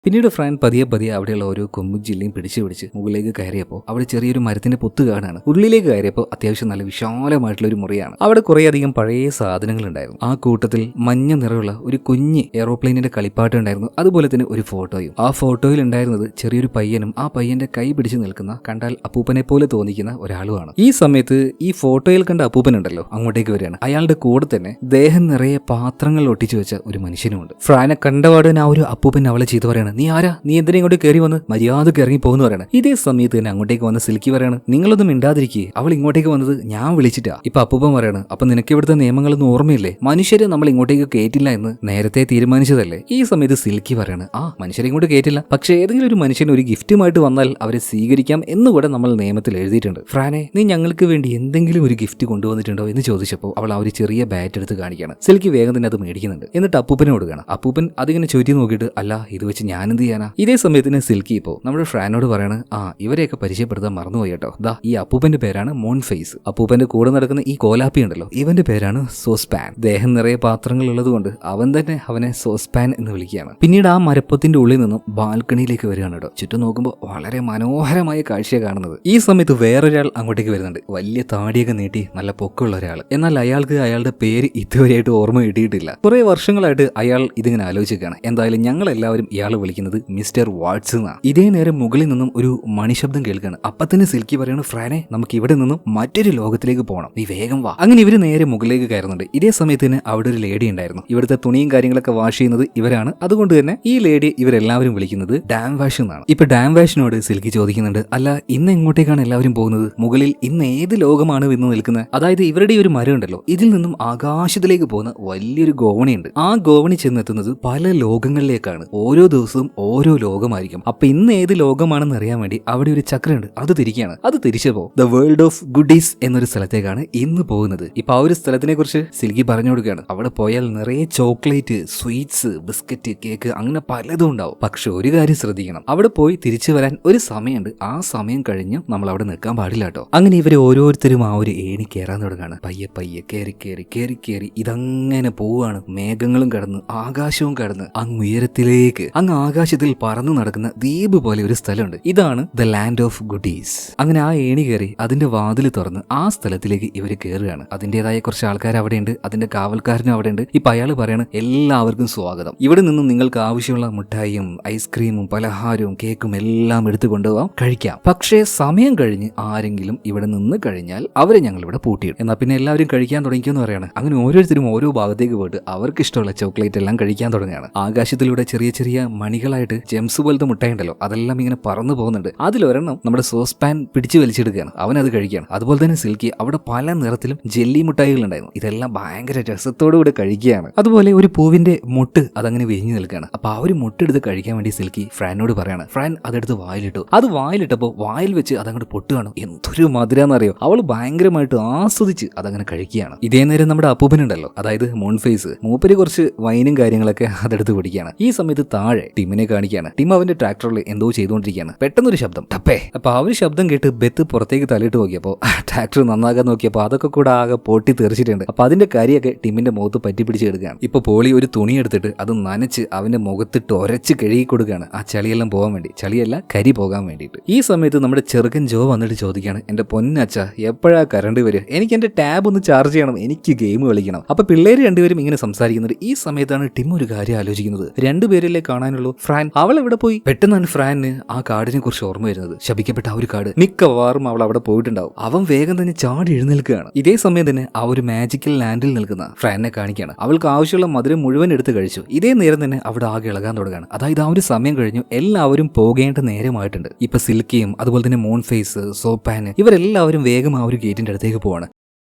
പിന്നീട് ഫ്രാൻ പതിയെ അവിടെയുള്ള ഓരോ കൊമ്പും ജില്ലയും പിടിച്ച് മുകളിലേക്ക് കയറിയപ്പോൾ അവിടെ ചെറിയൊരു മരത്തിന്റെ പൊത്ത് കാണാണ്. ഉള്ളിലേക്ക് കയറിയപ്പോൾ അത്യാവശ്യം നല്ല വിശാലമായിട്ടുള്ള ഒരു മുറിയാണ്. അവിടെ കുറേയധികം പഴയ സാധനങ്ങൾ ഉണ്ടായിരുന്നു. ആ കൂട്ടത്തിൽ മഞ്ഞ നിറമുള്ള ഒരു കുഞ്ഞ് എയറോപ്ലെയിനിന്റെ കളിപ്പാട്ട് ഉണ്ടായിരുന്നു. അതുപോലെ തന്നെ ഒരു ഫോട്ടോയും. ആ ഫോട്ടോയിൽ ഉണ്ടായിരുന്നത് ചെറിയൊരു പയ്യനും ആ പയ്യന്റെ കൈ പിടിച്ച് നിൽക്കുന്ന, കണ്ടാൽ അപ്പൂപ്പനെ പോലെ തോന്നിക്കുന്ന ഒരാളുമാണ്. ഈ സമയത്ത് ഈ ഫോട്ടോയിൽ കണ്ട അപ്പൂപ്പൻ ഉണ്ടല്ലോ അങ്ങോട്ടേക്ക് വരികയാണ്. അയാളുടെ കൂടെ തന്നെ ദേഹം നിറയെ പാത്രങ്ങൾ ഒട്ടിച്ചു വെച്ച ഒരു മനുഷ്യനുമുണ്ട്. ഫ്രാനെ കണ്ടപാടൻ ആ ഒരു അപ്പൂപ്പൻ അവളെ ചെയ്തു പറയാണ്, നീ ആരാ, നീ എന്തിനാ ഇങ്ങോട്ട് കയറി വന്ന് മര്യാദക്ക് ഇറങ്ങി പോകുന്നു പറയണം. ഇതേ സമയത്ത് തന്നെ അങ്ങോട്ടേക്ക് വന്ന് സിൽക്കി പറയാണ്, നിങ്ങളൊന്നും മിണ്ടാതിരിക്കേ, അവൾ ഇങ്ങോട്ടേക്ക് വന്നത് ഞാൻ വിളിച്ചിട്ടാ. ഇപ്പൊ അപ്പൂപ്പൻ പറയാണ്, അപ്പൊ നിനക്ക് ഇവിടുത്തെ നിയമങ്ങളൊന്നും ഓർമ്മയില്ലേ, മനുഷ്യരെ നമ്മൾ ഇങ്ങോട്ടേക്ക് കയറ്റില്ല എന്ന് നേരത്തെ തീരുമാനിച്ചതല്ലേ. ഈ സമയത്ത് സിൽക്കി പറയാണ്, മനുഷ്യരെ ഇങ്ങോട്ട് കയറ്റില്ല, പക്ഷേ ഏതെങ്കിലും ഒരു മനുഷ്യൻ ഒരു ഗിഫ്റ്റുമായിട്ട് വന്നാൽ അവരെ സ്വീകരിക്കാം എന്നുകൂടെ നമ്മൾ നിയമത്തിൽ എഴുതിയിട്ടുണ്ട്. ഫ്രാനെ, നീ ഞങ്ങൾക്ക് വേണ്ടി എന്തെങ്കിലും ഒരു ഗിഫ്റ്റ് കൊണ്ടുവന്നിട്ടുണ്ടോ എന്ന് ചോദിച്ചപ്പോൾ അവൾ ആ ഒരു ചെറിയ ബാറ്റ് എടുത്ത് കാണിക്കുകയാണ്. സിൽക്കി വേഗം തന്നെ അത് മേടിക്കുന്നുണ്ട്. എന്നിട്ട് അപ്പൂപ്പനെ കൊടുക്കണം. അപ്പൂപ്പൻ അതിങ്ങനെ ചുറ്റി നോക്കിയിട്ട്, അല്ല ഇത് വെച്ച് ഞാൻ ഞാൻ എന്ത് ചെയ്യാനാ? ഇതേ സമയത്തിന് സിൽക്കി ഇപ്പോ നമ്മുടെ ഫ്രാനോട് പറയാണ്, ഇവരെയൊക്കെ പരിചയപ്പെടുത്താൻ മറന്നുപോയി കേട്ടോ. ദാ ഈ അപ്പൂപ്പന്റെ പേരാണ് മോൺഫേസ്. അപ്പൂപ്പന്റെ കൂടെ നടക്കുന്ന ഈ കോലാപ്പി ഉണ്ടല്ലോ, ഇവന്റെ പേരാണ് സോസ്പാൻ. ദേഹം നിറയെ പാത്രങ്ങൾ ഉള്ളത് കൊണ്ട് അവൻ തന്നെ അവനെ സോസ്പാൻ എന്ന് വിളിക്കുകയാണ്. പിന്നീട് ആ മരപ്പത്തിന്റെ ഉള്ളിൽ നിന്നും ബാൽക്കണിയിലേക്ക് വരികയാണ് കേട്ടോ. ചുറ്റും നോക്കുമ്പോൾ വളരെ മനോഹരമായ കാഴ്ചയാണ് കാണുന്നത്. ഈ സമയത്ത് വേറൊരാൾ അങ്ങോട്ടേക്ക് വരുന്നുണ്ട്. വലിയ താടിയൊക്കെ നീട്ടി നല്ല പൊക്കമുള്ള ഒരാൾ. എന്നാൽ അയാൾക്ക് അയാളുടെ പേര് ഇതുവരെയായിട്ട് ഓർമ്മ കിട്ടിയിട്ടില്ല. കുറെ വർഷങ്ങളായിട്ട് അയാൾ ഇതിങ്ങനെ ആലോചിക്കുകയാണ്. എന്തായാലും ഞങ്ങൾ എല്ലാവരും ഇയാൾ വിളിക്കുന്നത് മിസ്റ്റർ വാട്സ് എന്നാണ്. ഇതേ നേരം മുകളിൽ നിന്നും ഒരു മണിശബ്ദം കേൾക്കുകയാണ്. അപ്പത്തന്നെ സിൽക്കി പറയാണ്, ഫ്രാനെ നമുക്ക് ഇവിടെ നിന്നും മറ്റൊരു ലോകത്തിലേക്ക് പോകണം, നീ വേഗം വാ. അങ്ങനെ ഇവര് നേരെ മുകളിലേക്ക് കയറുന്നുണ്ട്. ഇതേ സമയത്ത് തന്നെ അവിടെ ഒരു ലേഡി ഉണ്ടായിരുന്നു. ഇവിടുത്തെ തുണിയും കാര്യങ്ങളൊക്കെ വാഷ് ചെയ്യുന്നത് ഇവരാണ്. അതുകൊണ്ട് തന്നെ ഈ ലേഡി ഇവരെല്ലാവരും വിളിക്കുന്നത് ഡാം വാഷ് എന്നാണ്. ഇപ്പൊ ഡാം വാഷിനോട് സിൽക്കി ചോദിക്കുന്നുണ്ട്, അല്ല ഇന്ന് എങ്ങോട്ടേക്കാണ് എല്ലാവരും പോകുന്നത്? മുകളിൽ ഇന്ന് ഏത് ലോകമാണ് ഇന്ന് നിൽക്കുന്നത്? അതായത് ഇവരുടെ ഒരു മരം ഉണ്ടല്ലോ, ഇതിൽ നിന്നും ആകാശത്തിലേക്ക് പോകുന്ന വലിയൊരു ഗോവണിയുണ്ട്. ആ ഗോവണി ചെന്നെത്തുന്നത് പല ലോകങ്ങളിലേക്കാണ്. ഓരോ ദിവസവും ഓരോ ലോകമായിരിക്കും. അപ്പൊ ഇന്ന് ഏത് ലോകമാണെന്ന് അറിയാൻ വേണ്ടി അവിടെ ഒരു ചക്രമുണ്ട്, അത് തിരിക്കുകയാണ്. അത് തിരിച്ചപ്പോ ദ വേൾഡ് ഓഫ് ഗുഡീസ് എന്നൊരു സ്ഥലത്തേക്കാണ് ഇന്ന് പോകുന്നത്. ഇപ്പൊ ആ ഒരു സ്ഥലത്തിനെ കുറിച്ച് സിൽക്കി പറഞ്ഞു കൊടുക്കുകയാണ്. അവിടെ പോയാൽ നിറയെ ചോക്ലേറ്റ്, സ്വീറ്റ്സ്, ബിസ്ക്കറ്റ്, കേക്ക് അങ്ങനെ പലതും ഉണ്ടാവും. പക്ഷെ ഒരു കാര്യം ശ്രദ്ധിക്കണം, അവിടെ പോയി തിരിച്ചു വരാൻ ഒരു സമയമുണ്ട്. ആ സമയം കഴിഞ്ഞ് നമ്മൾ അവിടെ നിൽക്കാൻ പാടില്ല കേട്ടോ. അങ്ങനെ ഇവർ ഓരോരുത്തരും ആ ഒരു ഏണി കയറാൻ തുടങ്ങുകയാണ്. പയ്യെ പയ്യെ കയറി കയറി കയറി കയറി ഇതങ്ങനെ പോവുകയാണ്. മേഘങ്ങളും കടന്ന് ആകാശവും കടന്ന് അങ്ങ് ഉയരത്തിലേക്ക്, അങ്ങ് ആകാശത്തിൽ പറന്നു നടക്കുന്ന ദ്വീപ് പോലെ ഒരു സ്ഥലമുണ്ട്. ഇതാണ് ദ ലാൻഡ് ഓഫ് ഗുഡീസ്. അങ്ങനെ ആ ഏണി കയറി അതിന്റെ വാതിൽ തുറന്ന് ആ സ്ഥലത്തിലേക്ക് ഇവർ കയറുകയാണ്. അതിൻ്റെതായ കുറച്ച് ആൾക്കാർ അവിടെ ഉണ്ട്, അതിന്റെ കാവൽക്കാരനും അവിടെ ഉണ്ട്. ഇപ്പൊ അയാൾ പറയാണ്, എല്ലാവർക്കും സ്വാഗതം. ഇവിടെ നിന്നും നിങ്ങൾക്ക് ആവശ്യമുള്ള മിഠായിയും ഐസ്ക്രീമും പലഹാരവും കേക്കും എല്ലാം എടുത്തു കൊണ്ടുപോകാം, കഴിക്കാം. പക്ഷേ സമയം കഴിഞ്ഞ് ആരെങ്കിലും ഇവിടെ നിന്ന് കഴിഞ്ഞാൽ അവരെ ഞങ്ങൾ ഇവിടെ പൂട്ടിയിടും. എന്നാൽ പിന്നെ എല്ലാവരും കഴിക്കാൻ തുടങ്ങിയെന്ന് പറയാണ്. അങ്ങനെ ഓരോരുത്തരും ഓരോ ഭാഗത്തേക്ക് പോയിട്ട് അവർക്ക് ഇഷ്ടമുള്ള ചോക്ലേറ്റ് എല്ലാം കഴിക്കാൻ തുടങ്ങുകയാണ്. ആകാശത്തിലൂടെ ചെറിയ ചെറിയ മണികളായിട്ട് ജെംസ് പോലത്തെ മുട്ടായി ഉണ്ടല്ലോ, അതെല്ലാം ഇങ്ങനെ പറന്നു പോകുന്നുണ്ട്. അതിലൊരെണ്ണം നമ്മുടെ സോസ്പാൻ പിടിച്ചു വലിച്ചെടുക്കുകയാണ്. അവൻ അത് കഴിക്കുകയാണ്. അതുപോലെ തന്നെ സിൽക്കി അവിടെ പല നിറത്തിലും ജെല്ലി മുട്ടായികൾ ഉണ്ടായിരുന്നു. ഇതെല്ലാം ഭയങ്കര രസത്തോടുകൂടി കഴിക്കുകയാണ്. അതുപോലെ ഒരു പൂവിന്റെ മുട്ട് അതങ്ങനെ വിരിഞ്ഞു നിൽക്കുകയാണ്. അപ്പൊ ആ ഒരു മുട്ടെടുത്ത് കഴിക്കാൻ വേണ്ടി സിൽക്കി ഫ്രാനോട് പറയാണ്. ഫ്രാൻ അതെടുത്ത് വായിലിട്ടു. അത് വായിലിട്ടപ്പോ വായിൽ വെച്ച് അതങ്ങോട്ട് പൊട്ടുകയാണ്. എന്തൊരു മധുരാന്നറിയോ. അവൾ ഭയങ്കരമായിട്ട് ആസ്വദിച്ച് അതങ്ങനെ കഴിക്കുകയാണ്. ഇതേ നേരം നമ്മുടെ അപ്പൂപ്പനുണ്ടല്ലോ, അതായത് മോൺഫേസ്, മൂപ്പര് കുറച്ച് വൈനും കാര്യങ്ങളൊക്കെ അതെടുത്ത് കുടിക്കുകയാണ്. ഈ സമയത്ത് താഴെ ടിമ്മിനെ കാണിക്കുകയാണ്. ടിം അവന്റെ ട്രാക്ടറിൽ എന്തോ ചെയ്തുകൊണ്ടിരിക്കുകയാണ്. പെട്ടെന്നൊരു ശബ്ദം, ടപ്പേ. അപ്പൊ ആ ഒരു ശബ്ദം കേട്ട് ബെത്ത് പുറത്തേക്ക് തലയിട്ട് നോക്കിയപ്പോ ട്രാക്ടർ നന്നാകാൻ നോക്കിയപ്പോ അതൊക്കെ കൂടെ ആകെ പൊട്ടി തെറിച്ചിട്ടുണ്ട്. അപ്പൊ അതിന്റെ കാര്യമൊക്കെ ടിമ്മിന്റെ മുഖത്ത് പറ്റി പിടിച്ചെടുക്കുകയാണ്. ഇപ്പൊ പോളി ഒരു തുണി എടുത്തിട്ട് അത് നനച്ച് അവന്റെ മുഖത്തിട്ട് ഒരച്ച് കഴുകി കൊടുക്കുകയാണ്. ആ ചളിയെല്ലാം പോകാൻ വേണ്ടി, ചളിയല്ല കരി പോകാൻ വേണ്ടിയിട്ട്. ഈ സമയത്ത് നമ്മുടെ ചെറുക്കൻ ജോ വന്നിട്ട് ചോദിക്കുകയാണ്, എന്റെ പൊന്നച്ച എപ്പോഴാ കറണ്ട് വരിക? എനിക്ക് എന്റെ ടാബ് ഒന്ന് ചാർജ് ചെയ്യണം, എനിക്ക് ഗെയിം കളിക്കണം. അപ്പൊ പിള്ളേര് രണ്ടുപേരും ഇങ്ങനെ സംസാരിക്കുന്നത്. ഈ സമയത്താണ് ടിം ഒരു കാര്യം ആലോചിക്കുന്നത്. രണ്ടുപേരല്ലേ കാണാനുള്ളൂ. ഫ്രാൻ അവൾ എവിടെ പോയി? പെട്ടെന്നാണ് ഫ്രാനിന് ആ കാടിനെ കുറിച്ച് ഓർമ്മ വരുന്നത്. ശപിക്കപ്പെട്ട ആ ഒരു കാട്. മിക്കവാറും അവൾ അവിടെ പോയിട്ടുണ്ടാവും. അവൻ വേഗം തന്നെ ചാടി എഴുന്നേൽക്കുകയാണ്. ഇതേ സമയം തന്നെ ആ ഒരു മാജിക്കൽ ലാൻഡിൽ നിൽക്കുന്ന ഫ്രാനെ കാണിക്കുകയാണ്. അവൾക്ക് ആവശ്യമുള്ള മധുരം മുഴുവൻ എടുത്ത് കഴിച്ചു. ഇതേ നേരം തന്നെ അവിടെ ആകെ ഇളകാൻ തുടങ്ങുകയാണ്. അതായത് ആ ഒരു സമയം കഴിഞ്ഞു, എല്ലാവരും പോകേണ്ട നേരമായിട്ടുണ്ട്. ഇപ്പൊ സിൽക്കിയും അതുപോലെ തന്നെ മോൺഫേസ്, സോപ്പാന് ഇവരെല്ലാവരും വേഗം ആ ഒരു ഗേറ്റിന്റെ അടുത്തേക്ക് പോവാണ്.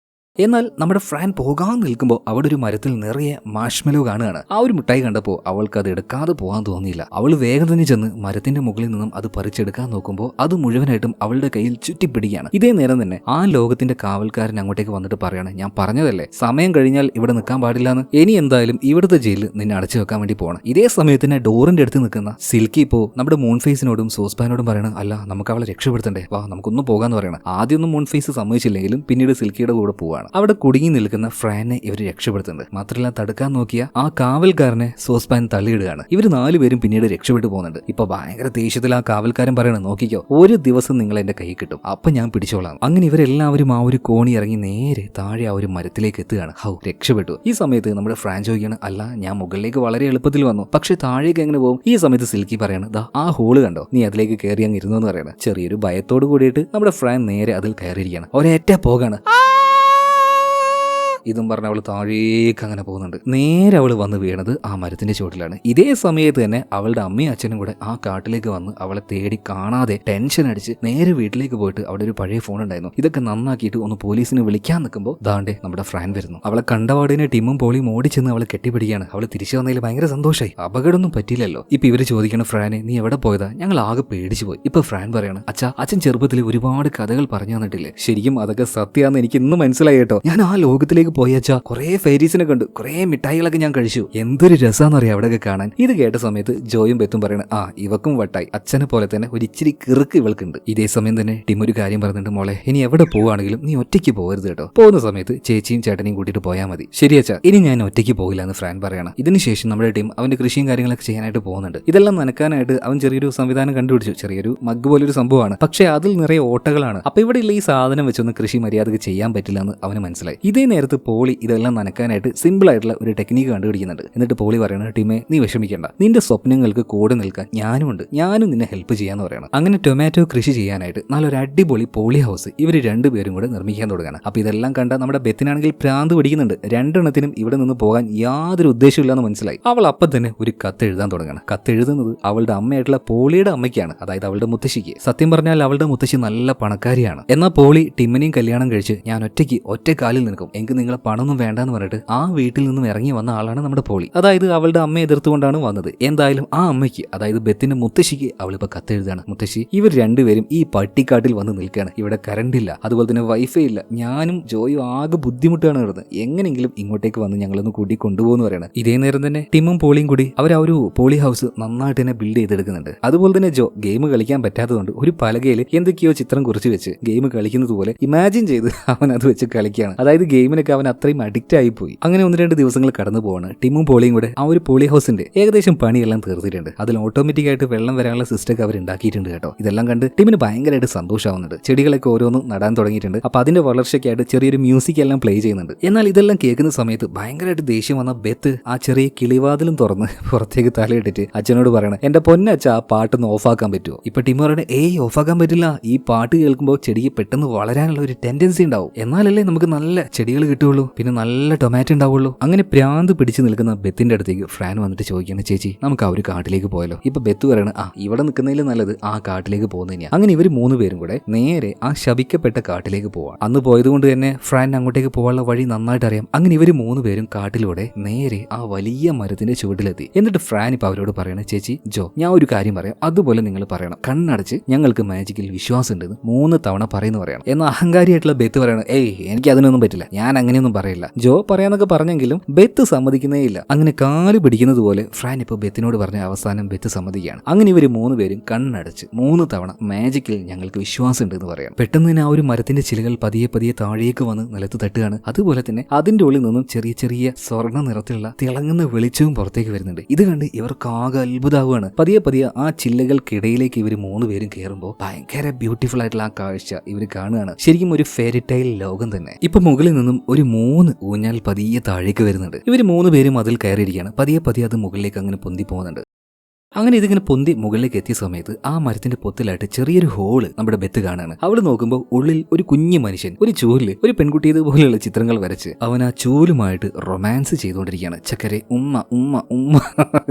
എന്നാൽ നമ്മുടെ ഫ്രാൻ പോകാൻ നിൽക്കുമ്പോൾ അവിടെ ഒരു മരത്തിൽ നിറയെ മാഷ്മെലോ കാണുകയാണ്. ആ ഒരു മിഠായി കണ്ടപ്പോൾ അവൾക്ക് അത് എടുക്കാതെ പോകാൻ തോന്നിയില്ല. അവൾ വേഗം തന്നെ ചെന്ന് മരത്തിന്റെ മുകളിൽ നിന്നും അത് പറിച്ചെടുക്കാൻ നോക്കുമ്പോൾ അത് മുഴുവനായിട്ടും അവളുടെ കയ്യിൽ ചുറ്റിപ്പിടിക്കുകയാണ്. ഇതേ നേരം തന്നെ ആ ലോകത്തിന്റെ കാവൽക്കാരൻ അങ്ങോട്ടേക്ക് വന്നിട്ട് പറയാണ്, ഞാൻ പറഞ്ഞതല്ലേ സമയം കഴിഞ്ഞാൽ ഇവിടെ നിൽക്കാൻ പാടില്ലാന്ന്. ഇനി എന്തായാലും ഇവിടുത്തെ ജയിലിൽ നിന്നെ അടച്ചു വെക്കാൻ വേണ്ടി പോകണം. ഇതേ സമയത്തിന് ഡോറിന്റെ അടുത്ത് നിൽക്കുന്ന സിൽക്കി ഇപ്പോ നമ്മുടെ മൂൺഫേസിനോടും സോസ്പാനോടും പറയണം, അല്ല നമുക്ക് അവളെ രക്ഷപ്പെടുത്തണ്ടേ, വാ നമുക്കൊന്നും പോകാന്ന് പറയണം. ആദ്യമൊന്നും മൂൺഫേസ് സമ്മതിച്ചില്ലെങ്കിലും പിന്നീട് സിൽക്കിയുടെ കൂടെ പോവാണ്. അവിടെ കുടുങ്ങി നിൽക്കുന്ന ഫ്രാനെ ഇവർ രക്ഷപ്പെടുത്തുന്നുണ്ട്. മാത്രമല്ല തടുക്കാൻ നോക്കിയ ആ കാവൽക്കാരനെ സോസ്പാൻ തള്ളിയിടുകയാണ്. ഇവർ 4 പേരും പിന്നീട് രക്ഷപ്പെട്ടു പോകുന്നുണ്ട്. ഇപ്പൊ ഭയങ്കര ദേഷ്യത്തിൽ ആ കാവൽക്കാരൻ പറയണം, നോക്കിക്കോ ഒരു ദിവസം നിങ്ങൾ എന്റെ കൈ കിട്ടും, അപ്പൊ ഞാൻ പിടിച്ചോളാം. അങ്ങനെ ഇവരെല്ലാവരും ആ ഒരു കോണി ഇറങ്ങി നേരെ താഴെ ആ ഒരു മരത്തിലേക്ക് എത്തുകയാണ്. ഹൗ രക്ഷപ്പെട്ടു. ഈ സമയത്ത് നമ്മുടെ ഫ്രാൻ ചോദിക്കുകയാണ്, അല്ല ഞാൻ മുകളിലേക്ക് വളരെ എളുപ്പത്തിൽ വന്നു, പക്ഷെ താഴേക്ക് എങ്ങനെ പോകും? ഈ സമയത്ത് സിൽക്കി പറയാണ്, ദാ ആ ഹോള് കണ്ടോ, നീ അതിലേക്ക് കയറി അങ്ങ് ഇരുന്നു എന്ന് പറയണം. ചെറിയൊരു ഭയത്തോട് കൂടിയിട്ട് നമ്മുടെ ഫ്രാൻ നേരെ അതിൽ കയറിയിരിക്കുകയാണ്. ഒരേറ്റ പോകാണ്. ഇതും പറഞ്ഞ അവൾ താഴേക്ക് അങ്ങനെ പോകുന്നുണ്ട്. നേരെ അവൾ വന്ന് വീണത് ആ മരത്തിന്റെ ചുവട്ടിലാണ്. ഇതേ സമയത്ത് തന്നെ അവളുടെ അമ്മയും അച്ഛനും കൂടെ ആ കാട്ടിലേക്ക് വന്ന് അവളെ തേടി കാണാതെ ടെൻഷൻ അടിച്ച് നേരെ വീട്ടിലേക്ക് പോയിട്ട് അവിടെ ഒരു പഴയ ഫോൺ ഉണ്ടായിരുന്നു. ഇതൊക്കെ നന്നാക്കിയിട്ട് ഒന്ന് പോലീസിനെ വിളിക്കാൻ നിൽക്കുമ്പോൾ ദാണ്ടെ നമ്മുടെ ഫ്രാൻ വരുന്നു. അവളെ കണ്ടപാടിനെ ടിമ്മും പോളിയും ഓടിച്ചെന്ന് അവളെ കെട്ടിപ്പിടിക്കുകയാണ്. അവൾ തിരിച്ചു വന്നതിൽ ഭയങ്കര സന്തോഷമായി. അപകടമൊന്നും പറ്റിയില്ലല്ലോ. ഇപ്പൊ ഇവര് ചോദിക്കണം, ഫ്രാനെ നീ എവിടെ പോയതാ? ഞങ്ങൾ ആകെ പേടിച്ചു പോയി. ഇപ്പൊ ഫ്രാൻ പറയാണ്, അച്ഛൻ ചെറുപ്പത്തിൽ ഒരുപാട് കഥകൾ പറഞ്ഞു തന്നിട്ടില്ലേ, ശരിക്കും അതൊക്കെ സത്യമാണെന്ന് എനിക്ക് ഇന്ന് മനസ്സിലായി കേട്ടോ. ഞാൻ ആ ലോകത്തിലേക്ക് പോയച്ചാ കുറെ ഫെരീസിനെ കണ്ടു, കുറെ മിഠായികളൊക്കെ ഞാൻ കഴിച്ചു, എന്തൊരു രസാന്നറിയാം അവിടെയൊക്കെ കാണാൻ. ഇത് കേട്ട സമയത്ത് ജോയും ബെത്തും പറയണ ഇവക്കും വട്ടായി, അച്ഛനെ പോലെ തന്നെ ഒരു ഇച്ചിരി കിറുക്ക് ഇവൾക്കുണ്ട്. ഇതേ സമയം തന്നെ ടിം ഒരു കാര്യം പറഞ്ഞിട്ടുണ്ട്, മോളെ ഇനി എവിടെ പോവാണെങ്കിലും നീ ഒറ്റയ്ക്ക് പോകരുത് കേട്ടോ, പോകുന്ന സമയത്ത് ചേച്ചിയും ചേട്ടനെയും കൂട്ടിയിട്ട് പോയാൽ മതി. ശരിയച്ചാ, ഇനി ഞാൻ ഒറ്റയ്ക്ക് പോകില്ല എന്ന് ഫ്രാൻ പറയണം. ഇതിനുശേഷം നമ്മുടെ ടീം അവന്റെ കൃഷിയും കാര്യങ്ങളൊക്കെ ചെയ്യാനായിട്ട് പോകുന്നുണ്ട്. ഇതെല്ലാം നനക്കാനായിട്ട് അവൻ ചെറിയൊരു സംവിധാനം കണ്ടുപിടിച്ചു, ചെറിയൊരു മഗ് പോലൊരു സംഭവമാണ്. പക്ഷെ അതിൽ നിറയെ ഓട്ടകളാണ്. അപ്പൊ ഇവിടെ ഉള്ള ഈ സാധനം വെച്ചൊന്നും കൃഷി മര്യാദക്ക് ചെയ്യാൻ പറ്റില്ല എന്ന് അവന് മനസ്സിലായി. ഇതേ നേരത്ത് പോളി ഇതെല്ലാം നനക്കാനായിട്ട് സിമ്പിൾ ആയിട്ടുള്ള ഒരു ടെക്നിക്ക് കണ്ടുപിടിക്കുന്നുണ്ട്. എന്നിട്ട് പോളി പറയണ, ടീമേ നീ വിഷമിക്കേണ്ട, നിന്റെ സ്വപ്നങ്ങൾക്ക് കൂടെ നിൽക്കാൻ ഞാനും നിന്നെ ഹെൽപ്പ് ചെയ്യാന്ന് പറയണം. അങ്ങനെ ടൊമാറ്റോ കൃഷി ചെയ്യാനായിട്ട് നല്ലൊരു അടിപൊളി പോളി ഹൗസ് ഇവർ രണ്ടുപേരും കൂടെ നിർമ്മിക്കാൻ തുടങ്ങുകയാണ്. അപ്പൊ ഇതെല്ലാം കണ്ട നമ്മുടെ ബെത്തിനാണെങ്കിൽ ഭ്രാന്ത് പിടിക്കുന്നുണ്ട്. രണ്ടെണ്ണത്തിനും ഇവിടെ നിന്ന് പോകാൻ യാതൊരു ഉദ്ദേശമില്ലെന്ന് മനസ്സിലായി. അവൾ അപ്പം തന്നെ ഒരു കത്ത് എഴുതാൻ തുടങ്ങുകയാണ്. കത്ത് എഴുതുന്നത് അവളുടെ അമ്മയായിട്ടുള്ള പോളിയുടെ അമ്മയ്ക്കാണ്, അതായത് അവളുടെ മുത്തശ്ശിക്ക്. സത്യം പറഞ്ഞാൽ അവളുടെ മുത്തശ്ശി നല്ല പണക്കാരിയാണ്. എന്നാൽ പോളി ടിമ്മിനെയും കല്യാണം കഴിച്ച് ഞാൻ ഒറ്റ കാലിൽ നിൽക്കും, എനിക്ക് നിങ്ങളെ പണമൊന്നും വേണ്ടെന്ന് പറഞ്ഞിട്ട് ആ വീട്ടിൽ നിന്നും ഇറങ്ങി വന്ന ആളാണ് നമ്മുടെ പോളി. അതായത് അവളുടെ അമ്മയെ എതിർത്തുകൊണ്ടാണ് വന്നത്. എന്തായാലും ആ അമ്മയ്ക്ക്, അതായത് ബെത്തിന്റെ മുത്തശ്ശിക്ക് അവളിപ്പോ കത്തെഴുതാണ്. മുത്തശ്ശി, ഇവർ രണ്ടുപേരും ഈ പട്ടിക്കാട്ടിൽ വന്ന് നിൽക്കുകയാണ്, ഇവിടെ കറണ്ട് ഇല്ല, അതുപോലെ തന്നെ വൈഫൈ ഇല്ല, ഞാനും ജോയും ആകെ ബുദ്ധിമുട്ടാണ് വരുന്നത്, എങ്ങനെങ്കിലും ഇങ്ങോട്ടേക്ക് വന്ന് ഞങ്ങളൊന്ന് കൂട്ടി കൊണ്ടുപോകുന്നു പറയണം. ഇതേ നേരം തന്നെ ടിമ്മും പോളിയും കൂടി അവർ ആ ഒരു പോളി ഹൗസ് നന്നായിട്ട് തന്നെ ബിൽഡ് ചെയ്തെടുക്കുന്നുണ്ട്. അതുപോലെ തന്നെ ജോ ഗെയിം കളിക്കാൻ പറ്റാത്തതുകൊണ്ട് ഒരു പലകയിൽ എന്തൊക്കെയോ ചിത്രം കുറിച്ച് വെച്ച് ഗെയിം കളിക്കുന്നത് പോലെ ഇമാജിൻ ചെയ്ത് അവൻ അത് വെച്ച് കളിക്കുകയാണ്. അതായത് ഗെയിമിനൊക്കെ അവൻ അത്രയും അഡിക്റ്റ് ആയി പോയി. അങ്ങനെ 1-2 ദിവസങ്ങൾ കടന്നു പോവാണ്. ടിമ്മും പോളിയും കൂടെ ആ ഒരു പോളി ഹൗസിന്റെ ഏകദേശം പണിയെല്ലാം തീർത്തിട്ടുണ്ട്. അതിൽ ഓട്ടോമാറ്റിക് ആയിട്ട് വെള്ളം വരാനുള്ള സിസ്റ്റം ഒക്കെ അവർ ഉണ്ടാക്കിയിട്ടുണ്ട് കേട്ടോ. ഇതെല്ലാം കണ്ട് ടിമ്മിന് ഭയങ്കരമായിട്ട് സന്തോഷമാവുന്നുണ്ട്. ചെടികളൊക്കെ ഓരോന്നും നടാൻ തുടങ്ങിയിട്ടുണ്ട്. അപ്പൊ അതിന്റെ വളർച്ചയ്ക്കായിട്ട് ചെറിയൊരു മ്യൂസിക് എല്ലാം പ്ലേ ചെയ്യുന്നുണ്ട്. എന്നാൽ ഇതെല്ലാം കേൾക്കുന്ന സമയത്ത് ഭയങ്കരമായിട്ട് ദേഷ്യം വന്ന ബെത്ത് ആ ചെറിയ കിളിവാതിലും തുറന്ന് പുറത്തേക്ക് തലയിട്ടിട്ട് അച്ഛനോട് പറയണം, എന്റെ പൊന്നച്ഛ ആ പാട്ടൊന്ന് ഓഫാക്കാൻ പറ്റുമോ? ഇപ്പൊ ടിം പറയണേ, ഓഫാക്കാൻ പറ്റില്ല, ഈ പാട്ട് കേൾക്കുമ്പോൾ ചെടിക്ക് പെട്ടെന്ന് വളരാനുള്ള ഒരു ടെൻഡൻസി ഉണ്ടാവും, എന്നാലല്ലേ നമുക്ക് നല്ല ചെടികൾ കിട്ടുള്ളൂ, പിന്നെ നല്ല ടൊമാറ്റോ ഉണ്ടാവുള്ളൂ. അങ്ങനെ പ്രാന്ത് പിടിച്ചു നിൽക്കുന്ന ബെത്തിന്റെ അടുത്തേക്ക് ഫ്രാൻ വന്നിട്ട് ചോദിക്കുകയാണ്, ചേച്ചി നമുക്ക് ആ ഒരു കാട്ടിലേക്ക് പോയാലോ? ഇപ്പൊ ബെത്ത് പറയണ, ഇവിടെ നിൽക്കുന്നതിൽ നല്ലത് ആ കാട്ടിലേക്ക് പോകുന്നത് തന്നെയാണ്. അങ്ങനെ ഇവർ 3 പേരും കൂടെ നേരെ ആ ശപിക്കപ്പെട്ട കാട്ടിലേക്ക് പോവാണ്. അന്ന് പോയതുകൊണ്ട് തന്നെ ഫ്രാൻ അങ്ങോട്ടേക്ക് പോകാനുള്ള വഴി നന്നായിട്ട് അറിയാം. അങ്ങനെ ഇവർ 3 പേരും കാട്ടിലൂടെ നേരെ ആ വലിയ മരത്തിന്റെ ചുവട്ടിലെത്തി. എന്നിട്ട് ഫ്രാൻ ഇപ്പൊ അവരോട് പറയണ, ചേച്ചി ജോ, ഞാൻ ഒരു കാര്യം പറയാം, അതുപോലെ നിങ്ങൾ പറയണം, കണ്ണടച്ച് ഞങ്ങൾക്ക് മാജിക്കിൽ വിശ്വാസം ഉണ്ടെന്ന് 3 തവണ പറയുന്നു പറയണം. എന്നാൽ അഹങ്കാരിയായിട്ടുള്ള ബെത്ത് പറയണം, എനിക്ക് അതിനൊന്നും പറ്റില്ല, ഞാൻ അങ്ങനെയൊന്നും പറയില്ല. ജോ പറയാന്നൊക്കെ പറഞ്ഞെങ്കിലും ബെത്ത് സമ്മതിക്കുന്നേ ഇല്ല. അങ്ങനെ കാല് പിടിക്കുന്നത് പോലെ ഫ്രാൻ ഇപ്പൊ ബെത്തിനോട് പറഞ്ഞ അവസാനം ബെത്ത് സമ്മതിക്കുകയാണ്. അങ്ങനെ ഇവർ 3 പേരും കണ്ണടച്ച് 3 തവണ മാജിക്കിൽ ഞങ്ങൾക്ക് വിശ്വാസം ഉണ്ട് എന്ന് പറയാം. പെട്ടെന്ന് തന്നെ ആ ഒരു മരത്തിന്റെ ചിലകൾ പതിയെ പതിയെ താഴേക്ക് വന്ന് നിലത്ത് തട്ടുകയാണ്. അതുപോലെ തന്നെ അതിന്റെ ഉള്ളിൽ നിന്നും ചെറിയ ചെറിയ സ്വർണ്ണ നിറത്തിലുള്ള തിളങ്ങുന്ന വെളിച്ചവും പുറത്തേക്ക് വരുന്നുണ്ട്. ഇത് കണ്ട് ഇവർക്ക് ആകെ അത്ഭുതമാവുകയാണ്. പതിയെ പതിയെ ആ ചില്ലകൾക്കിടയിലേക്ക് ഇവർ 3 പേരും കയറുമ്പോൾ ഭയങ്കര ബ്യൂട്ടിഫുൾ ആയിട്ടുള്ള ആ കാഴ്ച ഇവർ കാണുകയാണ്. ശരിക്കും ഒരു ഫെയറിറ്റൈൽ ലോകം തന്നെ. ഇപ്പൊ മുകളിൽ നിന്നും ഒരു 3 ഊഞ്ഞാൽ പതിയെ താഴേക്ക് വരുന്നുണ്ട്. ഇവർ 3 പേരും അതിൽ കയറിയിരിക്കുകയാണ്. പതിയെ പതിയെ അത് മുകളിലേക്ക് അങ്ങനെ പൊന്തി പോകുന്നുണ്ട്. അങ്ങനെ ഇതിങ്ങനെ പൊന്തി മുകളിലേക്ക് എത്തിയ സമയത്ത് ആ മരത്തിന്റെ പൊത്തിലായിട്ട് ചെറിയൊരു ഹോള് നമ്മുടെ ബെത്ത് കാണാണ്. അവള് നോക്കുമ്പോൾ ഉള്ളിൽ ഒരു കുഞ്ഞു മനുഷ്യൻ ഒരു ചൂലില് ഒരു പെൺകുട്ടി ഇതുപോലെയുള്ള ചിത്രങ്ങൾ വരച്ച് അവൻ ആ ചൂലുമായിട്ട് റൊമാൻസ് ചെയ്തുകൊണ്ടിരിക്കുകയാണ്. ചക്കരെ ഉമ്മ ഉമ്മ ഉമ്മ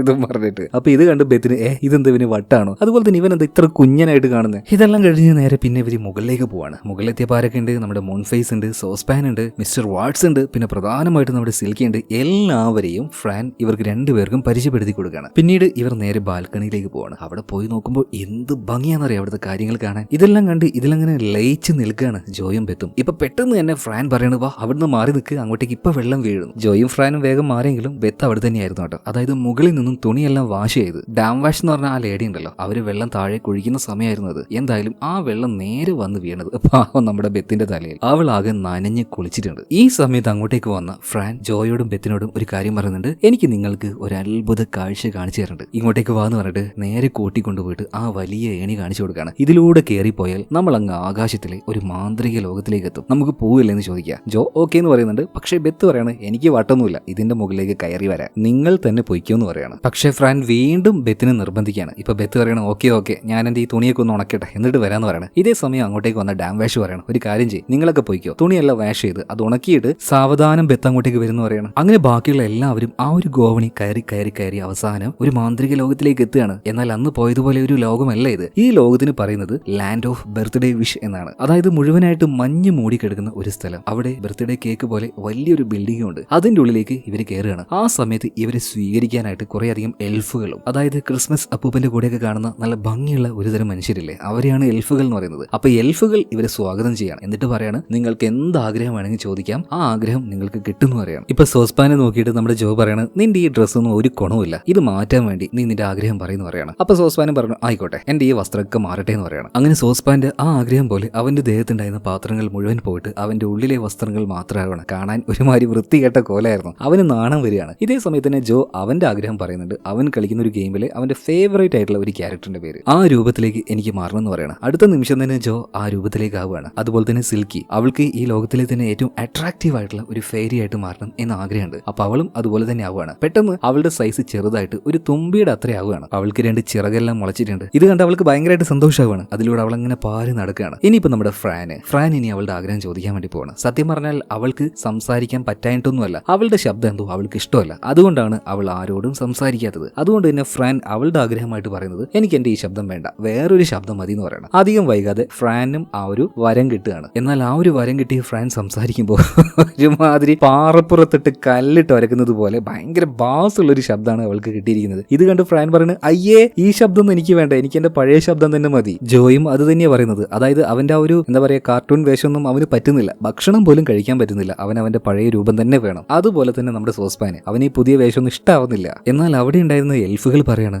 ഇതും പറഞ്ഞിട്ട്. അപ്പൊ ഇത് കണ്ട് ബെത്തിന് ഇതെന്താ ഇവന് വട്ടാണോ? അതുപോലെ തന്നെ ഇവൻ എന്താ ഇത്ര കുഞ്ഞനായിട്ട് കാണുന്നത്? ഇതെല്ലാം കഴിഞ്ഞ് നേരെ പിന്നെ ഇവര് മുകളിലേക്ക് പോവാണ്. മുകളിലെത്തിയപ്പോൾ ആരൊക്കെ ഉണ്ട്? നമ്മുടെ മോൺഫേസ് ഉണ്ട്, സോസ്പാൻ ഉണ്ട്, മിസ്റ്റർ വാട്സ് ഉണ്ട്, പിന്നെ പ്രധാനമായിട്ട് നമ്മുടെ സിൽക്കി ഉണ്ട്. എല്ലാവരെയും ഫ്രാൻ ഇവർക്ക് 2 പേർക്കും പരിചയപ്പെടുത്തി കൊടുക്കുകയാണ്. പിന്നീട് ഇവർ നേരെ ബാൽക്കണിയിലേക്ക് പോവാണ്. അവിടെ പോയി നോക്കുമ്പോൾ എന്ത് ഭംഗിയാണെന്നറിയാം അവിടുത്തെ കാര്യങ്ങൾ കാണാൻ. ഇതെല്ലാം കണ്ട് ഇതിലങ്ങനെ ലയിച്ച് നിൽക്കുകയാണ് ജോയും ബെത്തും. ഇപ്പൊ പെട്ടെന്ന് തന്നെ ഫ്രാൻ പറയണത്, വാ അവിടുന്ന് മാറി നിൽക്കുക, അങ്ങോട്ടേക്ക് ഇപ്പൊ വെള്ളം വീഴുന്നു. ജോയും ഫ്രാനും വേഗം മാറിയെങ്കിലും ബെത്ത് അവിടെ തന്നെയായിരുന്നു കേട്ടോ. അതായത് മുകളിൽ നിന്നും തുണിയെല്ലാം വാഷ് ചെയ്ത് ഡാം വാഷ് എന്ന് പറഞ്ഞ ആ ലേഡി ഉണ്ടല്ലോ, അവര് വെള്ളം താഴെ കുഴിക്കുന്ന സമയമായിരുന്നത്. എന്തായാലും ആ വെള്ളം നേരെ വന്ന് വീണത് പാവം നമ്മുടെ ബെത്തിന്റെ തലയിൽ. അവൾ ആകെ നനഞ്ഞ് കുളിച്ചിട്ടുണ്ട്. ഈ സമയത്ത് അങ്ങോട്ടേക്ക് വന്ന ഫ്രാൻ ജോയോടും ബെത്തിനോടും ഒരു കാര്യം പറയുന്നുണ്ട്, എനിക്ക് നിങ്ങൾക്ക് ഒരു അത്ഭുത കാഴ്ച കാണിച്ചു തരുന്നുണ്ട്, ഇങ്ങോട്ടേക്ക് വാന്ന് പറഞ്ഞിട്ട് നേരെ കൂട്ടിക്കൊണ്ടുപോയിട്ട് ആ വലിയ ഏണി കാണിച്ചു കൊടുക്കുകയാണ്. ഇതിലൂടെ കയറിപ്പോയാൽ നമ്മൾ അങ്ങ് ആകാശത്തിലെ ഒരു മാന്ത്രിക ലോകത്തിലേക്ക് എത്തും, നമുക്ക് പോവില്ലെന്ന് ചോദിക്കുക. ജോ ഓക്കെ എന്ന് പറയുന്നുണ്ട്. പക്ഷേ ബെത്ത് പറയാണ്, എനിക്ക് വട്ടൊന്നുമില്ല, ഇതിന്റെ മുകളിലേക്ക് കയറി വരാൻ, നിങ്ങൾ തന്നെ പൊയ്ക്കോന്ന് പറയാണ്. പക്ഷേ ഫ്രാൻ വീണ്ടും ബെത്തിനെ നിർബന്ധിക്കുകയാണ്. ഇപ്പൊ ബെത്ത് പറയണം, ഓക്കെ ഞാൻ എന്റെ ഈ തുണിയൊക്കെ ഒന്ന് ഉണക്കട്ടെ എന്നിട്ട് വരാന്ന് പറയണം. ഇതേ സമയം അങ്ങോട്ടേക്ക് വന്ന ഡാം വാഷ് പറയണം, ഒരു കാര്യം ചെയ്യും, നിങ്ങളൊക്കെ പൊയ്ക്കോ, തുണിയെല്ലാം വാഷ് ചെയ്ത് അത് ഉണക്കിയിട്ട് സാവധാനം ബെത്ത് അങ്ങോട്ടേക്ക് വരുന്നു പറയണം. അങ്ങനെ ബാക്കിയുള്ള എല്ലാവരും ആ ഒരു ഗോവണി കയറി അവസാനം ഒരു മാന്ത്രിക ലോകത്തിലേക്ക് ലോകത്തിലേക്ക് എത്തുകയാണ്. എന്നാൽ അന്ന് പോയതുപോലെ ഒരു ലോകമല്ല ഇത്. ഈ ലോകത്തിന് പറയുന്നത് ലാൻഡ് ഓഫ് ബർത്ത്ഡേ വിഷ് എന്നാണ്. അതായത് മുഴുവനായിട്ട് മഞ്ഞ് മൂടിക്കിടക്കുന്ന ഒരു സ്ഥലം. അവിടെ ബർത്ത്ഡേ കേക്ക് പോലെ വലിയൊരു ബിൽഡിംഗ് ഉണ്ട്. അതിന്റെ ഉള്ളിലേക്ക് ഇവർ കയറുകയാണ്. ആ സമയത്ത് ഇവരെ സ്വീകരിക്കാനായിട്ട് കുറേയധികം എൽഫുകളും, അതായത് ക്രിസ്മസ് അപ്പൂപ്പന്റെ കൂടെയൊക്കെ കാണുന്ന നല്ല ഭംഗിയുള്ള ഒരുതരം മനുഷ്യരില്ലേ, അവരെയാണ് എൽഫുകൾ എന്ന് പറയുന്നത്. അപ്പൊ എൽഫുകൾ ഇവരെ സ്വാഗതം ചെയ്യാണ്. എന്നിട്ട് പറയാണ് നിങ്ങൾക്ക് എന്ത് ആഗ്രഹം വേണമെങ്കിൽ ചോദിക്കാം, ആ ആഗ്രഹം നിങ്ങൾക്ക് കിട്ടുമെന്ന് പറയാണ്. ഇപ്പൊ സോസ്പാനെ നോക്കിയിട്ട് നമ്മുടെ ജോ പറയാണ്, നിന്റെ ഈ ഡ്രസ്സൊന്നും ഒരു ഗുണവുമില്ല, ഇത് മാറ്റാൻ വേണ്ടി നീ നിന്റെ ആഗ്രഹം പറയുന്നു പറയാണ്. അപ്പൊ സോസ്പാനും പറഞ്ഞു ആയിക്കോട്ടെ, എന്റെ ഈ വസ്ത്രമൊക്കെ മാറട്ടെ എന്ന് പറയാണ്. അങ്ങനെ സോസ്പാന്റെ ആ ആഗ്രഹം പോലെ അവന്റെ ദേഹത്തുണ്ടായിരുന്ന പാത്രങ്ങൾ മുഴുവൻ പോയിട്ട് അവന്റെ ഉള്ളിലെ വസ്ത്രങ്ങൾ മാത്രമാണ്. കാണാൻ ഒരുമാതിരി വൃത്തികെട്ട കോലായിരുന്നു. അവന് നാണം വരികയാണ്. ഇതേ സമയത്ത് തന്നെ ജോ അവന്റെ ആഗ്രഹം പറയുന്നുണ്ട്. അവൻ കളിക്കുന്ന ഒരു ഗെയിമിലെ അവന്റെ ഫേവറേറ്റ് ആയിട്ടുള്ള ഒരു ക്യാരക്ടറിന്റെ പേര് ആ രൂപത്തിലേക്ക് എനിക്ക് മാറണം എന്ന് പറയണം. അടുത്ത നിമിഷം തന്നെ ജോ ആ രൂപത്തിലേക്ക് ആവുകയാണ്. അതുപോലെ തന്നെ സിൽക്കി, അവൾക്ക് ഈ ലോകത്തിലെ തന്നെ ഏറ്റവും അട്രാക്റ്റീവ് ആയിട്ടുള്ള ഒരു ഫെയറി ആയിട്ട് മാറണം എന്ന ആഗ്രഹമുണ്ട്. അപ്പൊ അവളും അതുപോലെ തന്നെ ആവുകയാണ്. പെട്ടെന്ന് അവളുടെ സൈസ് ചെറുതായിട്ട് ഒരു തുമ്പിയുടെ അത്ര ആവുകയാണ്. അവൾക്ക് 2 ചിറകെല്ലാം മുളച്ചിട്ടുണ്ട്. ഇത് കണ്ട് അവൾക്ക് ഭയങ്കരമായിട്ട് സന്തോഷമാവുകയാണ്. അതിലൂടെ അവൾ അങ്ങനെ പാറി നടക്കുകയാണ്. ഇനിയിപ്പോ നമ്മുടെ ഫ്രാൻ ഇനി അവളുടെ ആഗ്രഹം ചോദിക്കാൻ വേണ്ടി പോവാണ്. സത്യം പറഞ്ഞാൽ അവൾക്ക് സംസാരിക്കാൻ പറ്റായിട്ടൊന്നുമല്ല, അവളുടെ ശബ്ദം എന്തോ അവൾക്ക് ഇഷ്ടമല്ല. അതുകൊണ്ടാണ് അവൾ ആരോടും സംസാരിക്കാത്തത്. അതുകൊണ്ട് തന്നെ ഫ്രാൻ അവളുടെ ആഗ്രഹമായിട്ട് പറയുന്നത് എനിക്ക് എന്റെ ഈ ശബ്ദം വേണ്ട, വേറൊരു ശബ്ദം മതി എന്ന് പറയണം. അധികം വൈകാതെ ഫ്രാനും ആ ഒരു വരം കിട്ടുകയാണ്. എന്നാൽ ആ ഒരു വരം കിട്ടിയ ഫ്രാൻ സംസാരിക്കുമ്പോൾ ഒരുമാതിരി പാറപ്പുറത്തിട്ട് കല്ലിട്ട് വരക്കുന്നത് പോലെ ഭയങ്കര ബാസുള്ള ഒരു ശബ്ദമാണ് അവൾക്ക് കിട്ടിയിരിക്കുന്നത്. ഇത് കണ്ട് ഫ്രാൻ പറയുന്നത് അയ്യേ ഈ ശബ്ദം ഒന്നും എനിക്ക് വേണ്ട, എനിക്ക് എന്റെ പഴയ ശബ്ദം തന്നെ മതി. ജോയും അത് തന്നെയാണ് പറയുന്നത്. അതായത് അവന്റെ ആ ഒരു എന്താ പറയാ കാർട്ടൂൺ വേഷമൊന്നും അവന് പറ്റുന്നില്ല, ഭക്ഷണം പോലും കഴിക്കാൻ പറ്റുന്നില്ല, അവന്റെ പഴയ രൂപം തന്നെ വേണം. അതുപോലെ തന്നെ നമ്മുടെ സോസ്പാന് അവന് ഈ പുതിയ വേഷമൊന്നും ഇഷ്ടാവുന്നില്ല. എന്നാൽ അവിടെ ഉണ്ടായിരുന്ന എൽഫുകൾ പറയാണ്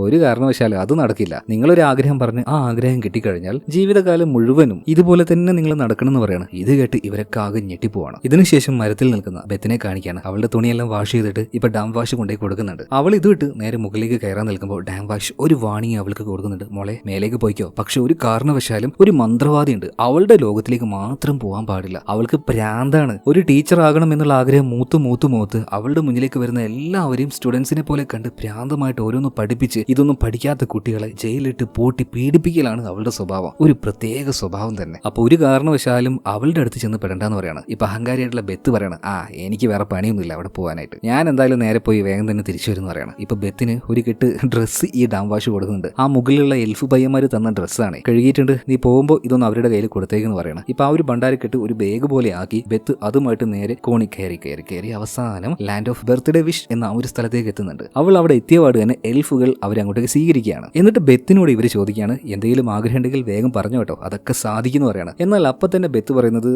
ഒരു കാരണവശാലും അത് നടക്കില്ല. നിങ്ങളൊരു ആഗ്രഹം പറഞ്ഞ് ആ ആഗ്രഹം കിട്ടിക്കഴിഞ്ഞാൽ ജീവിതകാലം മുഴുവനും ഇതുപോലെ തന്നെ നിങ്ങൾ നടക്കണം എന്ന് പറയാണ്. ഇത് കേട്ട് ഇവരൊക്കെ ആകെ ഞെട്ടിപ്പോവാണ്. ഇതിനുശേഷം മരത്തിൽ നിൽക്കുന്ന ബെത്തിനെ കാണിക്കാണ്. അവളുടെ തുണിയെല്ലാം വാഷ് ചെയ്തിട്ട് ഇപ്പൊ ഡാം വാഷ് കൊണ്ടേ കൊടുക്കുന്നുണ്ട്. അവൾ ഇത് വിട്ട് നേരെ മുകളിലേക്ക് കയറാൻ നിൽക്കുമ്പോൾ ഡാം വാഷ് ഒരു വാണിംഗ് അവൾക്ക് കൊടുക്കുന്നുണ്ട്. മോളെ മേലേക്ക് പോയിക്കോ, പക്ഷെ ഒരു കാരണവശാലും ഒരു മന്ത്രവാദി ഉണ്ട്, അവളുടെ ലോകത്തിലേക്ക് മാത്രം പോകാൻ പാടില്ല, അവൾക്ക് പ്രാന്താണ്. ഒരു ടീച്ചർ ആകണം എന്നുള്ള ആഗ്രഹം മൂത്ത് അവളുടെ മുന്നിലേക്ക് വരുന്ന എല്ലാവരെയും സ്റ്റുഡൻസിനെ പോലെ കണ്ട് പ്രാന്തമായിട്ട് ഓരോന്ന് പഠിപ്പിച്ച് ഇതൊന്നും പഠിക്കാത്ത കുട്ടികളെ ജയിലിട്ട് പൂട്ടി പീഡിപ്പിക്കലാണ് അവളുടെ സ്വഭാവം. ഒരു പ്രത്യേക സ്വഭാവം തന്നെ. അപ്പൊ ഒരു കാരണവശാലും അവളുടെ അടുത്ത് ചെന്ന് പെടണ്ടെന്ന് പറയാണ്. ഇപ്പൊ അഹങ്കാരിയായിട്ടുള്ള ബെത്ത് പറയണം എനിക്ക് വേറെ പണിയൊന്നുമില്ല അവിടെ പോകാനായിട്ട്, ഞാൻ എന്തായാലും നേരെ പോയി വേഗം തന്നെ തിരിച്ചു വരും എന്ന് പറയണം. ഇപ്പൊ ബെത്തിന് ഒരു കെട്ട് ഡ്രസ്സ് ഈ ഡാം വാഷ് കൊടുക്കുന്നുണ്ട്. ആ മുകളിലുള്ള എൽഫ് പയ്യന്മാര് തന്ന ഡ്രസ്സാണ്, കഴുകിയിട്ടുണ്ട്, നീ പോകുമ്പോൾ ഇതൊന്നും അവരുടെ കയ്യിൽ കൊടുത്തേക്കെന്ന് പറയണം. ഇപ്പൊ ആ ഒരു ഭണ്ഡാരക്കെട്ട് ഒരു ബാഗ് പോലെ ആക്കി ബെത്ത് അതുമായിട്ട് നേരെ കോണി കയറി അവസാനം ലാൻഡ് ഓഫ് ബർത്ത്ഡേ വിഷ് എന്ന ആ ഒരു സ്ഥലത്തേക്ക് എത്തുന്നുണ്ട്. അവൾ അവിടെ എത്തിയപാട് തന്നെ എൽഫുകൾ അവരെ അങ്ങോട്ടേക്ക് സ്വീകരിക്കുകയാണ്. എന്നിട്ട് ബെത്തിനോട് ഇവർ ചോദിക്കുകയാണ് എന്തെങ്കിലും ആഗ്രഹം ഉണ്ടെങ്കിൽ വേഗം പറഞ്ഞു കേട്ടോ, അതൊക്കെ സാധിക്കുന്നു പറയണം. എന്നാൽ അപ്പൊ തന്നെ ബെത്ത് പറയുന്നത്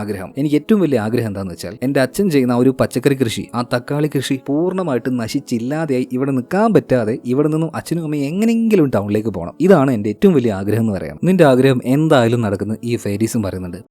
ആഗ്രഹം, എനിക്ക് ഏറ്റവും വലിയ ആഗ്രഹം എന്താന്ന് വെച്ചാൽ എന്റെ അച്ഛൻ ചെയ്യുന്ന ആ ഒരു പച്ചക്കറി കൃഷി, ആ തക്കാളി കൃഷി പൂർണ്ണമായിട്ട് നശിച്ചില്ലാതെയായി ഇവിടെ നിൽക്കാൻ പറ്റാതെ ഇവിടെ നിന്നും അച്ഛനും അമ്മയും എങ്ങനെയെങ്കിലും ടൗണിലേക്ക് പോകണം. ഇതാണ് എന്റെ ഏറ്റവും വലിയ ആഗ്രഹം എന്ന് പറയാം. നിന്റെ ആഗ്രഹം എന്തായാലും നടക്കുന്ന ഈ ഫെയറീസും പറയുന്നുണ്ട്.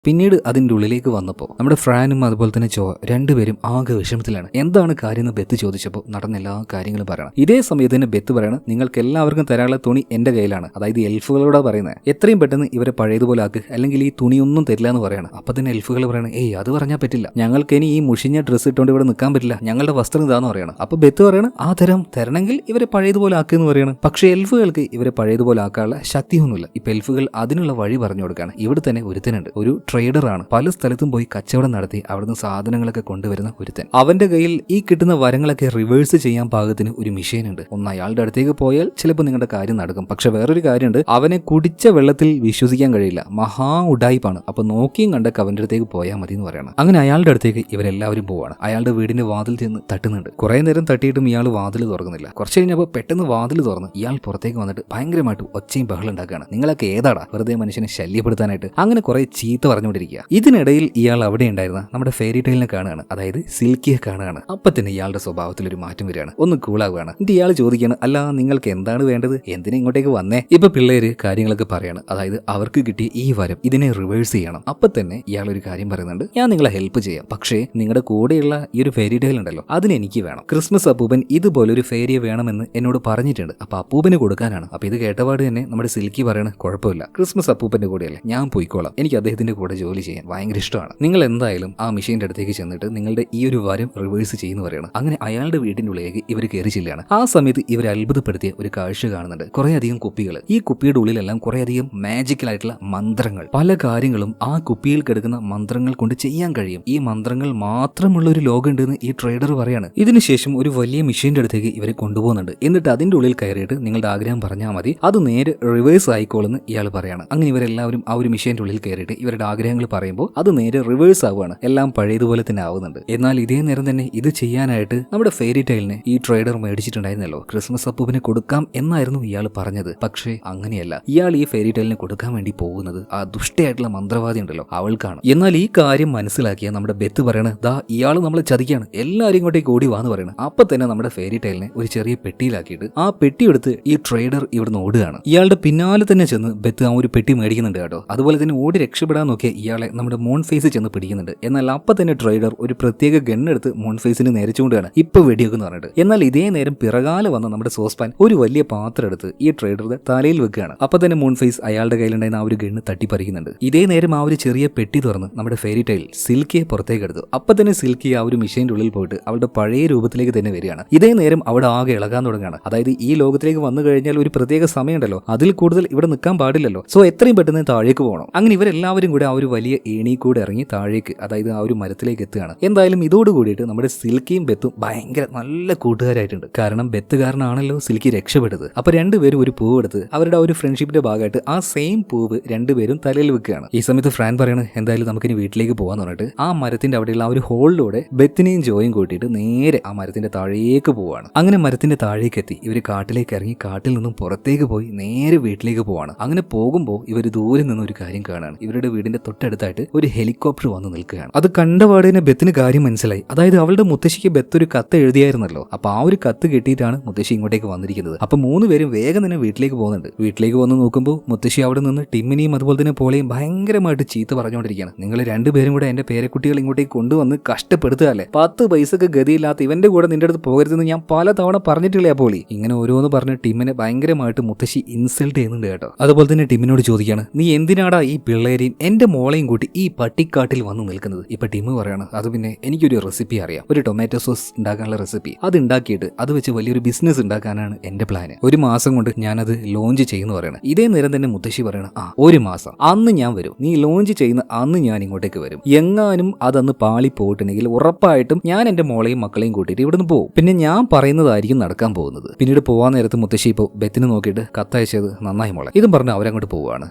പിന്നീട് അതിൻ്റെ ഉള്ളിലേക്ക് വന്നപ്പോൾ നമ്മുടെ ഫ്രാനും അതുപോലെ തന്നെ രണ്ടുപേരും ആകെ വിഷമത്തിലാണ്. എന്താണ് കാര്യം എന്ന് ബെത്ത് ചോദിച്ചപ്പോൾ നടന്ന എല്ലാ കാര്യങ്ങളും പറയണം. ഇതേ സമയത്ത് തന്നെ ബെത്ത് പറയണം നിങ്ങൾക്ക് എല്ലാവർക്കും തരാനുള്ള തുണി എന്റെ കയ്യിലാണ്, അതായത് എൽഫുകളോടാ പറയുന്നത്, എത്രയും പെട്ടെന്ന് ഇവരെ പഴയതുപോലെ ആക്ക്, അല്ലെങ്കിൽ ഈ തുണിയൊന്നും തരില്ല എന്ന് പറയണം. അപ്പൊ തന്നെ എൽഫുകൾ പറയണം അത് പറഞ്ഞാൽ പറ്റില്ല, ഞങ്ങൾക്ക് ഇനി ഈ മുഷിഞ്ഞ ഡ്രസ്സ് ഇട്ടുകൊണ്ട് ഇവിടെ നിൽക്കാൻ പറ്റില്ല, ഞങ്ങളുടെ വസ്ത്രം ഇതാന്ന് പറയണം. അപ്പൊ ബെത്ത് പറയണം തരണമെങ്കിൽ ഇവരെ പഴയതുപോലെ ആക്കുമെന്ന് പറയണം. പക്ഷേ എൽഫുകൾക്ക് ഇവരെ പഴയതുപോലെ ആക്കാനുള്ള ശക്തിയൊന്നുമില്ല. ഇപ്പൊ എൽഫുകൾ അതിനുള്ള വഴി പറഞ്ഞു കൊടുക്കുകയാണ്. ഇവിടെ തന്നെ ഒരുത്തനുണ്ട്, ഒരു ട്രേഡറാണ്, പല സ്ഥലത്തും പോയി കച്ചവടം നടത്തി അവിടുന്ന് സാധനങ്ങളൊക്കെ കൊണ്ടുവരുന്ന ഒരുത്തൻ. അവന്റെ കയ്യിൽ ഈ കിട്ടുന്ന വരങ്ങളൊക്കെ റിവേഴ്സ് ചെയ്യാൻ പാകത്തിന് ഒരു മെഷീൻ ഉണ്ട്. ഒന്ന് അയാളുടെ അടുത്തേക്ക് പോയാൽ ചിലപ്പോൾ നിങ്ങളുടെ കാര്യം നടക്കും. പക്ഷെ വേറൊരു കാര്യമുണ്ട്, അവനെ കുടിച്ച വെള്ളത്തിൽ വിശ്വസിക്കാൻ കഴിയില്ല, മഹാ ഉഡായിപ്പാണ്. അപ്പൊ നോക്കിയും കണ്ടൊക്കെ അവന്റെ അടുത്തേക്ക് പോയാൽ മതി എന്ന് പറയണം. അങ്ങനെ അയാളുടെ അടുത്തേക്ക് ഇവരെല്ലാവരും പോവാണ്. അയാളുടെ വീടിന്റെ വാതിൽ ചെന്ന് തട്ടുന്നുണ്ട്. കുറെ നേരം തട്ടിയിട്ടും ഇയാൾ വാതിൽ തുറക്കുന്നില്ല. കുറച്ച് കഴിഞ്ഞപ്പോൾ പെട്ടെന്ന് വാതിൽ തുറന്ന് ഇയാൾ പുറത്തേക്ക് വന്നിട്ട് ഭയങ്കരമായിട്ട് ഒച്ചയും ബഹളം ഉണ്ടാക്കുകയാണ്. നിങ്ങളൊക്കെ ഏതാടാ വെറുതെ മനുഷ്യനെ ശല്യപ്പെടുത്താനായിട്ട്, അങ്ങനെ കുറെ ചീത്ത പറഞ്ഞുകൊണ്ടിരിക്കുക. ഇതിനിടയിൽ ഇയാൾ അവിടെ ഉണ്ടായിരുന്ന നമ്മുടെ ഫെയറി ടൈലിനെ കാണുകയാണ്, അതായത് സിൽക്കിയെ കാണുകയാണ്. അപ്പൊ തന്നെ ഇയാളുടെ സ്വഭാവത്തിൽ ഒരു മാറ്റം വരികയാണ്, ഒന്ന് കൂളാവുകയാണ്. എന്നിട്ട് ഇയാൾ ചോദിക്കുകയാണ് അല്ല നിങ്ങൾക്ക് എന്താണ് വേണ്ടത്, എന്തിനാ ഇങ്ങോട്ടേക്ക് വന്നേ? ഇപ്പൊ പിള്ളേര് കാര്യങ്ങളൊക്കെ പറയാണ്, അതായത് അവർക്ക് കിട്ടിയ ഈ വരം ഇതിനെ റിവേഴ്സ് ചെയ്യണം. അപ്പൊ തന്നെ ഇയാൾ ഒരു കാര്യം പറയുന്നുണ്ട്, ഞാൻ നിങ്ങളെ ഹെൽപ്പ് ചെയ്യാം, പക്ഷേ നിങ്ങളുടെ കൂടെയുള്ള ഈ ഒരു ഫെയറി ടൈൽ ഉണ്ടല്ലോ അതിന് എനിക്ക് വേണം. ക്രിസ്മസ് അപ്പൂപ്പൻ ഇതുപോലെ ഒരു ഫെയറിയെ വേണമെന്ന് എന്നോട് പറഞ്ഞിട്ടുണ്ട്, അപ്പൊ അപ്പൂപ്പന് കൊടുക്കാനാണ്. അപ്പൊ ഇത് കേട്ടപാട് തന്നെ നമ്മുടെ സിൽക്കി പറയണ കുഴപ്പമില്ല, ക്രിസ്മസ് അപ്പൂപ്പന്റെ കൂടെയല്ലേ, ഞാൻ പോയിക്കോളാം, എനിക്ക് അദ്ദേഹത്തിന്റെ കൂടെ അവിടെ ജോലി ചെയ്യാൻ ഭയങ്കര ഇഷ്ടമാണ്. നിങ്ങൾ എന്തായാലും ആ മെഷീന്റെ അടുത്തേക്ക് ചെന്നിട്ട് നിങ്ങളുടെ ഈ ഒരു വരം റിവേഴ്സ് ചെയ്യുന്ന പറയണം. അങ്ങനെ അയാളുടെ വീടിന്റെ ഉള്ളിലേക്ക് ഇവർ കയറി ചെല്ലുകയാണ്. ആ സമയത്ത് ഇവർ അത്ഭുതപ്പെടുത്തിയ ഒരു കാഴ്ച കാണുന്നുണ്ട്. കുറേയധികം കുപ്പികൾ. ഈ കുപ്പിയുടെ ഉള്ളിലെല്ലാം കുറേയധികം മാജിക്കൽ ആയിട്ടുള്ള മന്ത്രങ്ങൾ. പല കാര്യങ്ങളും ആ കുപ്പിയിൽ കിടക്കുന്ന മന്ത്രങ്ങൾ കൊണ്ട് ചെയ്യാൻ കഴിയും. ഈ മന്ത്രങ്ങൾ മാത്രമുള്ള ഒരു ലോകം ഉണ്ടെന്ന് ഈ ട്രേഡർ പറയാണ്. ഇതിനുശേഷം ഒരു വലിയ മെഷീന്റെ അടുത്തേക്ക് ഇവരെ കൊണ്ടുപോകുന്നുണ്ട്. എന്നിട്ട് അതിന്റെ ഉള്ളിൽ കയറിയിട്ട് നിങ്ങളുടെ ആഗ്രഹം പറഞ്ഞാൽ മതി, അത് നേരെ റിവേഴ്സ് ആയിക്കോളെന്ന് ഇയാൾ പറയാണ്. അങ്ങനെ ഇവരെല്ലാവരും ആ ഒരു മെഷീന്റെ ഉള്ളിൽ കയറിയിട്ട് ഇവരുടെ ആഗ്രഹങ്ങൾ പറയുമ്പോൾ അത് നേരെ റിവേഴ്സ് ആവുകയാണ്. എല്ലാം പഴയതുപോലെ തന്നെ ആവുന്നുണ്ട്. എന്നാൽ ഇതേ നേരം തന്നെ ഇത് ചെയ്യാനായിട്ട് നമ്മുടെ ഫെയറി ടൈലിനെ ഈ ട്രേഡർ മേടിച്ചിട്ടുണ്ടായിരുന്നല്ലോ. ക്രിസ്മസ് അപ്പൂപ്പിന് കൊടുക്കാം എന്നായിരുന്നു ഇയാൾ പറഞ്ഞത്. പക്ഷേ അങ്ങനെയല്ല. ഇയാൾ ഈ ഫെയറി ടൈലിനെ കൊടുക്കാൻ വേണ്ടി പോകുന്നത് ആ ദുഷ്ടയായിട്ടുള്ള മന്ത്രവാദി ഉണ്ടല്ലോ അവൾക്കാണ്. എന്നാൽ ഈ കാര്യം മനസ്സിലാക്കിയ നമ്മുടെ ബെത്ത് പറയണ, ദാ ഇയാൾ നമ്മളെ ചതിക്കാണ്, എല്ലാവരും ഇങ്ങോട്ടേക്ക് ഓടി വാന്ന് പറയണം. അപ്പൊ തന്നെ നമ്മുടെ ഫെയറി ടൈലിനെ ഒരു ചെറിയ പെട്ടിയിലാക്കിയിട്ട് ആ പെട്ടി എടുത്ത് ഈ ട്രേഡർ ഇവിടുന്ന് ഓടുകയാണ്. ഇയാളുടെ പിന്നാലെ തന്നെ ചെന്ന് ബെത്ത് ആ ഒരു പെട്ടി മേടിക്കുന്നുണ്ട് കേട്ടോ. അതുപോലെ തന്നെ ഓടി രക്ഷപ്പെടാൻ നോക്കിയ ഇയാളെ നമ്മുടെ മോൺ ഫേസ് ചെന്ന് പിടിക്കുന്നുണ്ട്. എന്നാൽ അപ്പൊ തന്നെ ട്രേഡർ ഒരു പ്രത്യേക ഗണ്ണെടുത്ത് മോൺ ഫേസിന് നേരിച്ചുകൊണ്ടാണ് ഇപ്പൊ വെടിവെന്ന് പറഞ്ഞിട്ട്. എന്നാൽ ഇതേ നേരം പിറകാലെ വന്ന നമ്മുടെ സോസ്പാൻ ഒരു വലിയ പാത്രം എടുത്ത് ഈ ട്രേഡറുടെ തലയിൽ വെക്കുകയാണ്. അപ്പൊ തന്നെ മോൺ ഫേസ് അയാളുടെ കയ്യിലുണ്ടായിരുന്ന ആ ഒരു ഗണ്ണ് തട്ടിപ്പറിക്കുന്നുണ്ട്. ഇതേ നേരം ആ ഒരു ചെറിയ പെട്ടി തുറന്ന് നമ്മുടെ ഫെയറി ടൈൽ സിൽക്കിയെ പുറത്തേക്ക് എടുത്തു. അപ്പൊ തന്നെ സിൽക്കി ആ ഒരു മെഷീന്റെ ഉള്ളിൽ പോയിട്ട് അവളുടെ പഴയ രൂപത്തിലേക്ക് തന്നെ വരികയാണ്. ഇതേ നേരം അവിടെ ആകെ ഇളകാൻ തുടങ്ങുകയാണ്. അതായത് ഈ ലോകത്തിലേക്ക് വന്നു കഴിഞ്ഞാൽ ഒരു പ്രത്യേക സമയമുണ്ടല്ലോ, അതിൽ കൂടുതൽ ഇവിടെ നിൽക്കാൻ പാടില്ലല്ലോ. സോ എത്രയും പെട്ടെന്ന് താഴേക്ക് പോകണം. അങ്ങനെ ഇവരെല്ലാവരും കൂടെ ആ ഒരു വലിയ ഏണി കൂടെ ഇറങ്ങി താഴേക്ക്, അതായത് ആ ഒരു മരത്തിലേക്ക് എത്തുകയാണ്. എന്തായാലും ഇതോട് കൂടിയിട്ട് നമ്മുടെ സിൽക്കിയും ബെത്തും ഭയങ്കര നല്ല കൂട്ടുകാരായിട്ടുണ്ട്. കാരണം ബെത്ത് കാരണമാണല്ലോ സിൽക്കി രക്ഷപ്പെട്ടത്. അപ്പൊ രണ്ടുപേരും ഒരു പൂവ് എടുത്ത് അവരുടെ ആ ഒരു ഫ്രണ്ട്ഷിപ്പിന്റെ ഭാഗമായിട്ട് ആ സെയിം പൂവ് രണ്ടുപേരും തലയിൽ വെക്കുകയാണ്. ഈ സമയത്ത് ഫ്രാൻ പറയണത്, എന്തായാലും നമുക്കിനി വീട്ടിലേക്ക് പോകാന്ന് പറഞ്ഞിട്ട് ആ മരത്തിന്റെ അവിടെയുള്ള ആ ഒരു ഹോളിലൂടെ ബെത്തിനെയും ജോയും കൂട്ടിയിട്ട് നേരെ ആ മരത്തിന്റെ താഴേക്ക് പോവാണ്. അങ്ങനെ മരത്തിന്റെ താഴേക്ക് എത്തി ഇവര് കാട്ടിലേക്ക് ഇറങ്ങി കാട്ടിൽ നിന്നും പുറത്തേക്ക് പോയി നേരെ വീട്ടിലേക്ക് പോവാണ്. അങ്ങനെ പോകുമ്പോൾ ഇവർ ദൂരെ നിന്ന് ഒരു കാര്യം കാണാണ്. ഇവരുടെ വീടിന്റെ തൊട്ടടുത്തായിട്ട് ഒരു ഹെലികോപ്റ്റർ വന്ന് നിൽക്കുകയാണ്. അത് കണ്ടപാടിനെ ബെത്തിന് കാര്യം മനസ്സിലായി. അതായത് അവളുടെ മുത്തശ്ശിക്ക് ബെത്ത് ഒരു കത്ത് എഴുതിയായിരുന്നല്ലോ. അപ്പൊ ആ ഒരു കത്ത് കിട്ടിയിട്ടാണ് മുത്തശ്ശി ഇങ്ങോട്ടേക്ക് വന്നിരിക്കുന്നത്. അപ്പൊ 3 പേരും വേഗം തന്നെ വീട്ടിലേക്ക് പോകുന്നുണ്ട്. വീട്ടിലേക്ക് വന്ന് നോക്കുമ്പോൾ മുത്തശ്ശി അവിടെ നിന്ന് ടിമ്മിനെയും അതുപോലെ തന്നെ പോളെയും ഭയങ്കരമായിട്ട് ചീത്ത പറഞ്ഞുകൊണ്ടിരിക്കുകയാണ്. നിങ്ങൾ രണ്ടുപേരും കൂടെ എന്റെ പേരക്കുട്ടികൾ ഇങ്ങോട്ടേക്ക് കൊണ്ടുവന്ന് കഷ്ടപ്പെടുത്തുകയല്ലേ, 10 പൈസക്ക് ഗതിയില്ലാത്ത ഇവന്റെ കൂടെ നിന്റെ അടുത്ത് പോകരുതെന്ന് ഞാൻ പല തവണ പറഞ്ഞിട്ടില്ലേ പോളി. ഇങ്ങനെ ഓരോന്ന് പറഞ്ഞ് ടിമ്മിനെ ഭയങ്കരമായിട്ട് മുത്തശ്ശി ഇൻസൾട്ട് ചെയ്യുന്നുണ്ട് കേട്ടോ. അതുപോലെ തന്നെ ടിമ്മിനോട് ചോദിക്കുകയാണ്, നീ എന്തിനാടാ ഈ പിള്ളേരെയും എന്റെ മോളെയും കൂട്ടി ഈ പട്ടിക്കാട്ടിൽ വന്ന് നിൽക്കുന്നത്? ഇപ്പൊ ടിമ്മ് പറയാണ്, അത് പിന്നെ എനിക്കൊരു റെസിപ്പി അറിയാം, ഒരു ടൊമാറ്റോ സോസ് ഉണ്ടാക്കാനുള്ള റെസിപ്പി. അത് ഉണ്ടാക്കിയിട്ട് അത് വെച്ച് വലിയൊരു ബിസിനസ് ഉണ്ടാക്കാനാണ് എന്റെ പ്ലാന്. 1 മാസം കൊണ്ട് ഞാനത് ലോഞ്ച് ചെയ്യുന്നു പറയണം. ഇതേ നേരം തന്നെ മുത്തശ്ശി പറയണം, 1 മാസം അന്ന് ഞാൻ വരും, നീ ലോഞ്ച് ചെയ്യുന്ന അന്ന് ഞാൻ ഇങ്ങോട്ടേക്ക് വരും. എങ്ങാനും അതന്ന് പാളി പോയിട്ടുണ്ടെങ്കിൽ ഉറപ്പായിട്ടും ഞാൻ എന്റെ മോളെയും മക്കളെയും കൂട്ടിയിട്ട് ഇവിടുന്ന് പോകും. പിന്നെ ഞാൻ പറയുന്നതായിരിക്കും നടക്കാൻ പോകുന്നത്. പിന്നീട് പോവാൻ നേരത്ത് മുത്തശ്ശി ഇപ്പോൾ ബെത്തിന് നോക്കിയിട്ട് കത്തയച്ചത് നന്നായി മോളെ ഇതും പറഞ്ഞ് അവരങ്ങോട്ട് പോവുകയാണ്.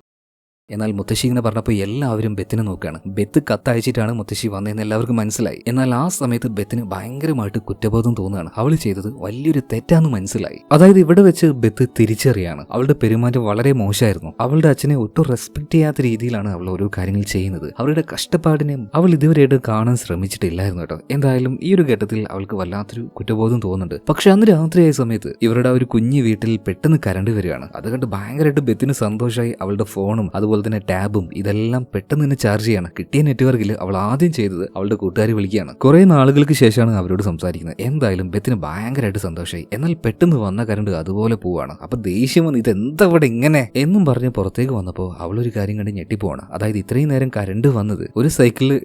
എന്നാൽ മുത്തശ്ശി ഇങ്ങനെ പറഞ്ഞപ്പോൾ എല്ലാവരും ബെത്തിനെ നോക്കുകയാണ്. ബെത്ത് കത്തയച്ചിട്ടാണ് മുത്തശ്ശി വന്നതെന്ന് എല്ലാവർക്കും മനസ്സിലായി. എന്നാൽ ആ സമയത്ത് ബെത്തിന് ഭയങ്കരമായിട്ട് കുറ്റബോധം തോന്നുകയാണ്. അവൾ ചെയ്തത് വലിയൊരു തെറ്റാന്ന് മനസ്സിലായി. അതായത് ഇവിടെ വെച്ച് ബെത്ത് തിരിച്ചറിയാണ് അവളുടെ പെരുമാറ്റം വളരെ മോശമായിരുന്നു. അവളുടെ അച്ഛനെ ഒട്ടും റെസ്പെക്ട് ചെയ്യാത്ത രീതിയിലാണ് അവൾ ഓരോ കാര്യങ്ങൾ ചെയ്യുന്നത്. അവരുടെ കഷ്ടപ്പാടിനെ അവൾ ഇതുവരെയായിട്ട് കാണാൻ ശ്രമിച്ചിട്ടില്ലായിരുന്നു കേട്ടോ. എന്തായാലും ഈ ഒരു ഘട്ടത്തിൽ അവൾക്ക് വല്ലാത്തൊരു കുറ്റബോധം തോന്നുന്നുണ്ട്. പക്ഷെ അന്ന് രാത്രിയായ സമയത്ത് ഇവരുടെ ആ ഒരു കുഞ്ഞു വീട്ടിൽ പെട്ടെന്ന് കറണ്ട് വരികയാണ്. അത് കണ്ട് ഭയങ്കരമായിട്ട് ബെത്തിന് സന്തോഷമായി. അവളുടെ ഫോണും അതുപോലെ തന്നെ ടാബും ഇതെല്ലാം പെട്ടെന്ന് തന്നെ ചാർജ് ചെയ്യാണ്. കിട്ടിയ നെറ്റ്വർക്കിൽ അവൾ ആദ്യം ചെയ്തത് അവളുടെ കൂട്ടുകാരി വിളിക്കുകയാണ്. കുറെ നാളുകൾക്ക് ശേഷമാണ് അവരോട് സംസാരിക്കുന്നത്. എന്തായാലും ബെത്തിന് ഭയങ്കരമായിട്ട് സന്തോഷമായി. എന്നാൽ പെട്ടെന്ന് വന്ന കറണ്ട് അതുപോലെ പോവാണ്. അപ്പൊ ദേഷ്യം വന്ന് ഇതെന്താ ഇവിടെ ഇങ്ങനെ എന്നും പറഞ്ഞ് പുറത്തേക്ക് വന്നപ്പോൾ അവളൊരു കാര്യം കണ്ട് ഞെട്ടിപ്പോവാണ്. അതായത് ഇത്രയും നേരം കറണ്ട് വന്നത് ഒരു സൈക്കിളിൽ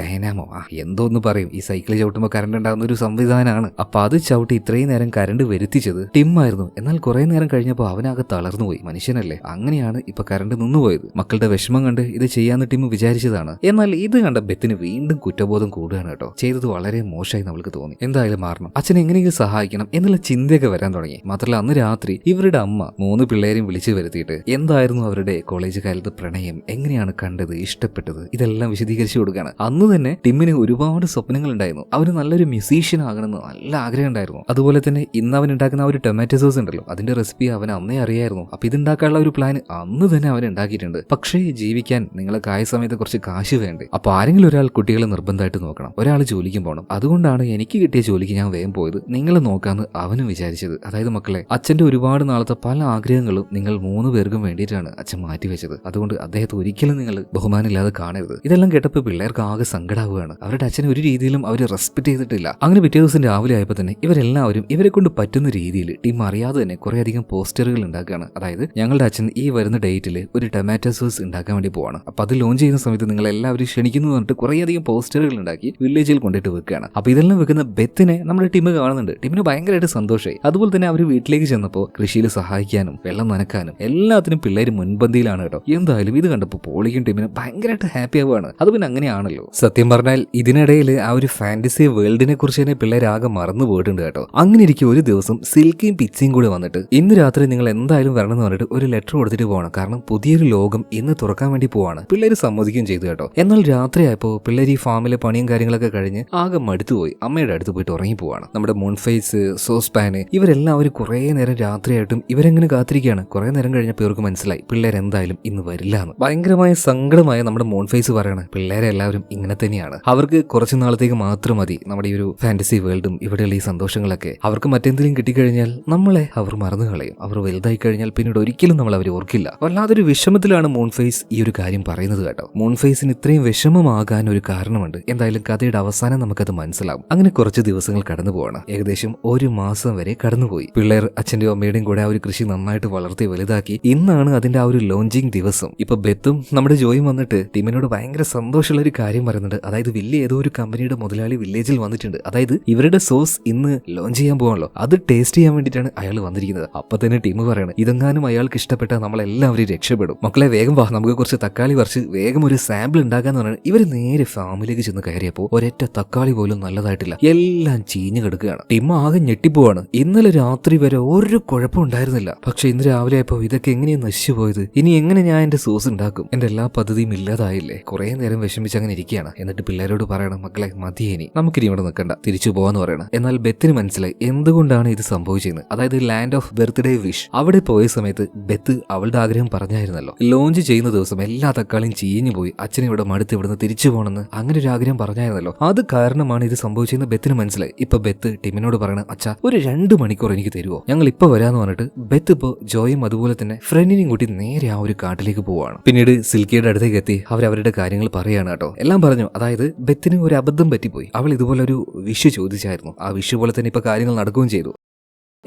ഡൈനാമോ എന്തോന്ന് പറയും, ഈ സൈക്കിൾ ചവിട്ടുമ്പോൾ കറണ്ട് ഉണ്ടാകുന്ന ഒരു സംവിധാനമാണ്. അപ്പൊ അത് ചവിട്ടി ഇത്രയും നേരം കറണ്ട് വരുത്തിച്ചത് ടിം ആയിരുന്നു. എന്നാൽ കുറെ നേരം കഴിഞ്ഞപ്പോൾ അവനാകെ തളർന്നുപോയി. മനുഷ്യനല്ലേ, അങ്ങനെയാണ് ഇപ്പൊ കറണ്ട് നിന്നുപോയത്. മക്കളുടെ വിഷമം കണ്ട് ഇത് ചെയ്യാന്ന് ടിം വിചാരിച്ചതാണ്. എന്നാൽ ഇത് കണ്ട ബെത്തിന് വീണ്ടും കുറ്റബോധം കൂടുകയാണ് കേട്ടോ. ചെയ്തത് വളരെ മോശമായി നമ്മൾക്ക് തോന്നി. എന്തായാലും മാറണം, അച്ഛനെ എങ്ങനെയെങ്കിലും സഹായിക്കണം എന്നുള്ള ചിന്തയൊക്കെ വരാൻ തുടങ്ങി. മാത്രമല്ല അന്ന് രാത്രി ഇവരുടെ അമ്മ 3 പിള്ളേരെയും വിളിച്ചു വരുത്തിയിട്ട് എന്തായിരുന്നു അവരുടെ കോളേജ് കാലത്ത് പ്രണയം, എങ്ങനെയാണ് കണ്ടത്, ഇഷ്ടപ്പെട്ടത്, ഇതെല്ലാം വിശദീകരിച്ചു കൊടുക്കുകയാണ്. അന്ന് തന്നെ ടിമ്മിന് ഒരുപാട് സ്വപ്നങ്ങൾ ഉണ്ടായിരുന്നു. അവന് നല്ലൊരു മ്യൂസീഷ്യൻ ആകണമെന്ന് നല്ല ആഗ്രഹം ഉണ്ടായിരുന്നു. അതുപോലെ തന്നെ ഇന്ന് അവൻ ഉണ്ടാക്കുന്ന ആ ഒരു ടൊമാറ്റോ സോസ് ഉണ്ടല്ലോ, അതിന്റെ റെസിപ്പി അവൻ അന്നേ അറിയായിരുന്നു. അപ്പൊ ഇതുണ്ടാക്കാനുള്ള ഒരു പ്ലാൻ അന്ന് തന്നെ അവൻ ഉണ്ടാക്കിയിട്ടുണ്ട്. പക്ഷേ ജീവിക്കാൻ നിങ്ങൾക്ക് ആയ സമയത്ത് കുറച്ച് കാശ് വേണ്ടേ. അപ്പൊ ആരെങ്കിലും ഒരാൾ കുട്ടികളെ നിർബന്ധമായിട്ട് നോക്കണം, ഒരാൾ ജോലിക്കും പോകണം. അതുകൊണ്ടാണ് എനിക്ക് കിട്ടിയ ജോലിക്ക് ഞാൻ വേഗം പോയത്, നിങ്ങളെ നോക്കാന്ന് അവനും വിചാരിച്ചത്. അതായത് മക്കളെ, അച്ഛന്റെ ഒരുപാട് നാളത്തെ പല ആഗ്രഹങ്ങളും നിങ്ങൾ 3 പേർക്കും വേണ്ടിയിട്ടാണ് അച്ഛൻ മാറ്റിവെച്ചത്. അതുകൊണ്ട് അദ്ദേഹത്തെ ഒരിക്കലും നിങ്ങൾ ബഹുമാനമില്ലാതെ കാണരുത്. ഇതെല്ലാം കേട്ടപ്പോൾ പിള്ളേർക്ക് ആകെ സങ്കടാവുകയാണ്. അവരുടെ അച്ഛനെ ഒരു രീതിയിലും അവർ റെസ്പെക്ട് ചെയ്തിട്ടില്ല. അങ്ങനെ പിറ്റേ ദിവസം രാവിലെ ആയപ്പോൾ തന്നെ ഇവരെല്ലാവരും ഇവരെ കൊണ്ട് പറ്റുന്ന രീതിയിൽ ടീം അറിയാതെ തന്നെ കുറേയധികം പോസ്റ്ററുകൾ ഉണ്ടാക്കുകയാണ്. അതായത് ഞങ്ങളുടെ അച്ഛൻ ഈ വരുന്ന ഡേറ്റിൽ ഒരു ടൊമാറ്റോ സോസ് ഉണ്ടാക്കാൻ വേണ്ടി പോവാണ്. അപ്പൊ അത് ലോഞ്ച് ചെയ്യുന്ന സമയത്ത് നിങ്ങൾ എല്ലാവരും ക്ഷണിക്കുന്നു പറഞ്ഞിട്ട് കുറേയധികം പോസ്റ്ററുകൾ ഉണ്ടാക്കി വില്ലേജിൽ കൊണ്ടിട്ട് വെക്കുകയാണ്. അപ്പൊ ഇതെല്ലാം വെക്കുന്ന ബെത്തിനെ നമ്മുടെ ടീം കാണുന്നുണ്ട്. ടീമിന് ഭയങ്കരമായിട്ട് സന്തോഷമായി. അതുപോലെ തന്നെ അവർ വീട്ടിലേക്ക് ചെന്നപ്പോൾ കൃഷിയിൽ സഹായിക്കാനും വെള്ളം നനക്കാനും എല്ലാത്തിനും പിള്ളേർ മുൻപന്തിയിലാണ് കേട്ടോ. എന്തായാലും ഇത് കണ്ടപ്പോൾ പോളിക്കും ടീമിന് ഭയങ്കരമായിട്ട് ഹാപ്പി ആവുകയാണ്. അത് പിന്നെ അങ്ങനെയാണല്ലോ. സത്യം പറഞ്ഞാൽ ഇതിനിടയിൽ ആ ഒരു ഫാന്റസി വേൾഡിനെ കുറിച്ച് തന്നെ പിള്ളേരാകെ മറന്നു പോയിട്ടുണ്ട് കേട്ടോ. അങ്ങനെ ഇരിക്കും ഒരു ദിവസം സിൽക്കിയും പിച്ചിയും കൂടെ വന്നിട്ട് ഇന്ന് രാത്രി നിങ്ങൾ എന്തായാലും വരണം എന്ന് പറഞ്ഞിട്ട് ഒരു ലെറ്റർ കൊടുത്തിട്ട് പോകണം. കാരണം പുതിയൊരു ലോകം ഇന്ന് തുറക്കാൻ വേണ്ടി പോവാണ്. പിള്ളേര് സമ്മതിക്കുകയും ചെയ്തു കേട്ടോ. എന്നാൽ രാത്രിയായപ്പോൾ പിള്ളേർ ഈ ഫാമിലെ പണിയും കാര്യങ്ങളൊക്കെ കഴിഞ്ഞ് ആകെ മടുത്തുപോയി അമ്മയുടെ അടുത്ത് പോയിട്ട് ഉറങ്ങി പോവാണ്. നമ്മുടെ മൂൺഫേസ്, സോസ്പാന് ഇവരെല്ലാവരും കുറേ നേരം രാത്രിയായിട്ടും ഇവരെങ്ങനെ കാത്തിരിക്കുകയാണ്. കുറെ നേരം കഴിഞ്ഞപ്പോൾ ഇവർക്ക് മനസ്സിലായി പിള്ളേരെന്തായാലും ഇന്ന് വരില്ല എന്ന്. ഭയങ്കരമായ സങ്കടമായ നമ്മുടെ മൂൺഫേസ് പറയാണ് പിള്ളേരെ എല്ലാവരും ഇങ്ങനെ തന്നെയാണ്. അവർക്ക് കുറച്ചു നാളത്തേക്ക് മാത്രം മതി നമ്മുടെ ഈ ഒരു ഫാന്റസി വേൾഡും ഇവിടെയുള്ള ഈ സന്തോഷങ്ങളൊക്കെ. അവർക്ക് മറ്റെന്തെങ്കിലും കിട്ടിക്കഴിഞ്ഞാൽ നമ്മളെ അവർ മറന്നു കളയും. അവർ വലുതായി കഴിഞ്ഞാൽ പിന്നീട് ഒരിക്കലും നമ്മൾ അവർ ഓർക്കില്ല. വല്ലാതൊരു വിഷമത്തിലാണ് മൂൺഫേസ് ഈ ഒരു കാര്യം പറയുന്നത് കേട്ടോ. മൂൺഫേസിന് ഇത്രയും വിഷമമാകാൻ ഒരു കാരണമുണ്ട്. എന്തായാലും കഥയുടെ അവസാനം നമുക്കത് മനസ്സിലാവും. അങ്ങനെ കുറച്ച് ദിവസങ്ങൾ കടന്നു പോവാണ്. ഏകദേശം ഒരു മാസം വരെ കടന്നുപോയി. പിള്ളേർ അച്ഛന്റെയും അമ്മയുടെയും കൂടെ ആ ഒരു കൃഷി നന്നായിട്ട് വളർത്തി വലുതാക്കി. ഇന്നാണ് അതിന്റെ ആ ഒരു ലോഞ്ചിങ് ദിവസം. ഇപ്പൊ ബെത്തും നമ്മുടെ ജോയും വന്നിട്ട് ടീമിനോട് ഭയങ്കര സന്തോഷമുള്ള ഒരു കാര്യം പറയുന്നുണ്ട്. അതായത് വലിയ ഏതോ ഒരു കമ്പനിയുടെ മുതലാളി വില്ലേജിൽ വന്നിട്ടുണ്ട്. അതായത് ഇവരുടെ സോസ് ഇന്ന് ലോഞ്ച് ചെയ്യാൻ പോകാണല്ലോ, അത് ടേസ്റ്റ് ചെയ്യാൻ വേണ്ടിയിട്ടാണ് അയാൾ വന്നിരിക്കുന്നത്. അപ്പൊ തന്നെ ടീം പറയാണ് ഇതെങ്ങാനും അയാൾക്ക് ഇഷ്ടപ്പെട്ട നമ്മളെല്ലാവരും രക്ഷപ്പെടും. മക്കളെ വേഗം വാ, നമുക്ക് കുറച്ച് തക്കാളി പറിച്ച് വേഗം ഒരു സാമ്പിൾ ഉണ്ടാക്കാന്ന് പറഞ്ഞാൽ ഇവർ നേരെ ഫാമിലേക്ക് ചെന്ന് കയറിയപ്പോ ഒരൊറ്റ തക്കാളി പോലും നല്ലതായിട്ടില്ല. എല്ലാം ചീഞ്ഞു കിടക്കുകയാണ്. ടീം ആകെ ഞെട്ടിപ്പോവാണ്. ഇന്നലെ രാത്രി വരെ ഒരു കുഴപ്പം ഉണ്ടായിരുന്നില്ല. പക്ഷെ ഇന്ന് രാവിലെ ആയപ്പോ ഇതൊക്കെ എങ്ങനെയാ നശിച്ചു പോയത്? ഇനി എങ്ങനെ ഞാൻ എന്റെ സോസ് ഉണ്ടാക്കും? എന്റെ എല്ലാ പദ്ധതിയും ഇല്ലാതായില്ലേ? കുറെ നേരം വിഷമിച്ച് അങ്ങനെ ഇരിക്കുകയാണ്. എന്നിട്ട് പിള്ളേരോട് പറയണം മക്കളെ മതിയേനി, നമുക്കിനി ഇവിടെ നിൽക്കണ്ട, തിരിച്ചു പോവാന്ന് പറയണം. എന്നാൽ ബെത്തിന് മനസ്സിലായി എന്തുകൊണ്ടാണ് ഇത് സംഭവിച്ചത്. അതായത് ലാൻഡ് ഓഫ് ബർത്ത്ഡേ വിഷ് അവിടെ പോയ സമയത്ത് ബെത്ത് അവളുടെ ആഗ്രഹം പറഞ്ഞായിരുന്നല്ലോ, ലോഞ്ച് ചെയ്യുന്ന ദിവസം എല്ലാ തക്കാളിയും ചീഞ്ഞു പോയി അച്ഛനെ ഇവിടെ മടുത്ത് ഇവിടുന്ന് തിരിച്ചു പോകണമെന്ന് അങ്ങനെ ഒരു ആഗ്രഹം പറഞ്ഞായിരുന്നല്ലോ. അത് കാരണമാണ് ഇത് സംഭവിച്ചതെന്ന് ബെത്തിന് മനസ്സിലായി. ഇപ്പൊ ബെത്ത് ടിമിനോട് പറയണം അച്ഛാ ഒരു 2 മണിക്കൂർ എനിക്ക് തരുമോ, ഞങ്ങൾ ഇപ്പൊ വരാന്ന് പറഞ്ഞിട്ട് ബെത്ത് ഇപ്പോ ജോയും അതുപോലെ തന്നെ ഫ്രണ്ടിനെയും കൂട്ടി നേരെ ആ ഒരു കാട്ടിലേക്ക് പോവാണ്. പിന്നീട് സിൽക്കിയുടെ അടുത്തേക്ക് എത്തി അവരുടെ കാര്യങ്ങൾ പറയാണ് കേട്ടോ. എല്ലാം പറഞ്ഞു. അതായത് ബെത്തിന് ഒരു അബദ്ധം പറ്റിപ്പോയി. അവൾ ഇതുപോലെ ഒരു വിഷ് ചോദിച്ചായിരുന്നു. ആ വിഷ് പോലെ തന്നെ ഇപ്പൊ കാര്യങ്ങൾ നടക്കുകയും ചെയ്തു.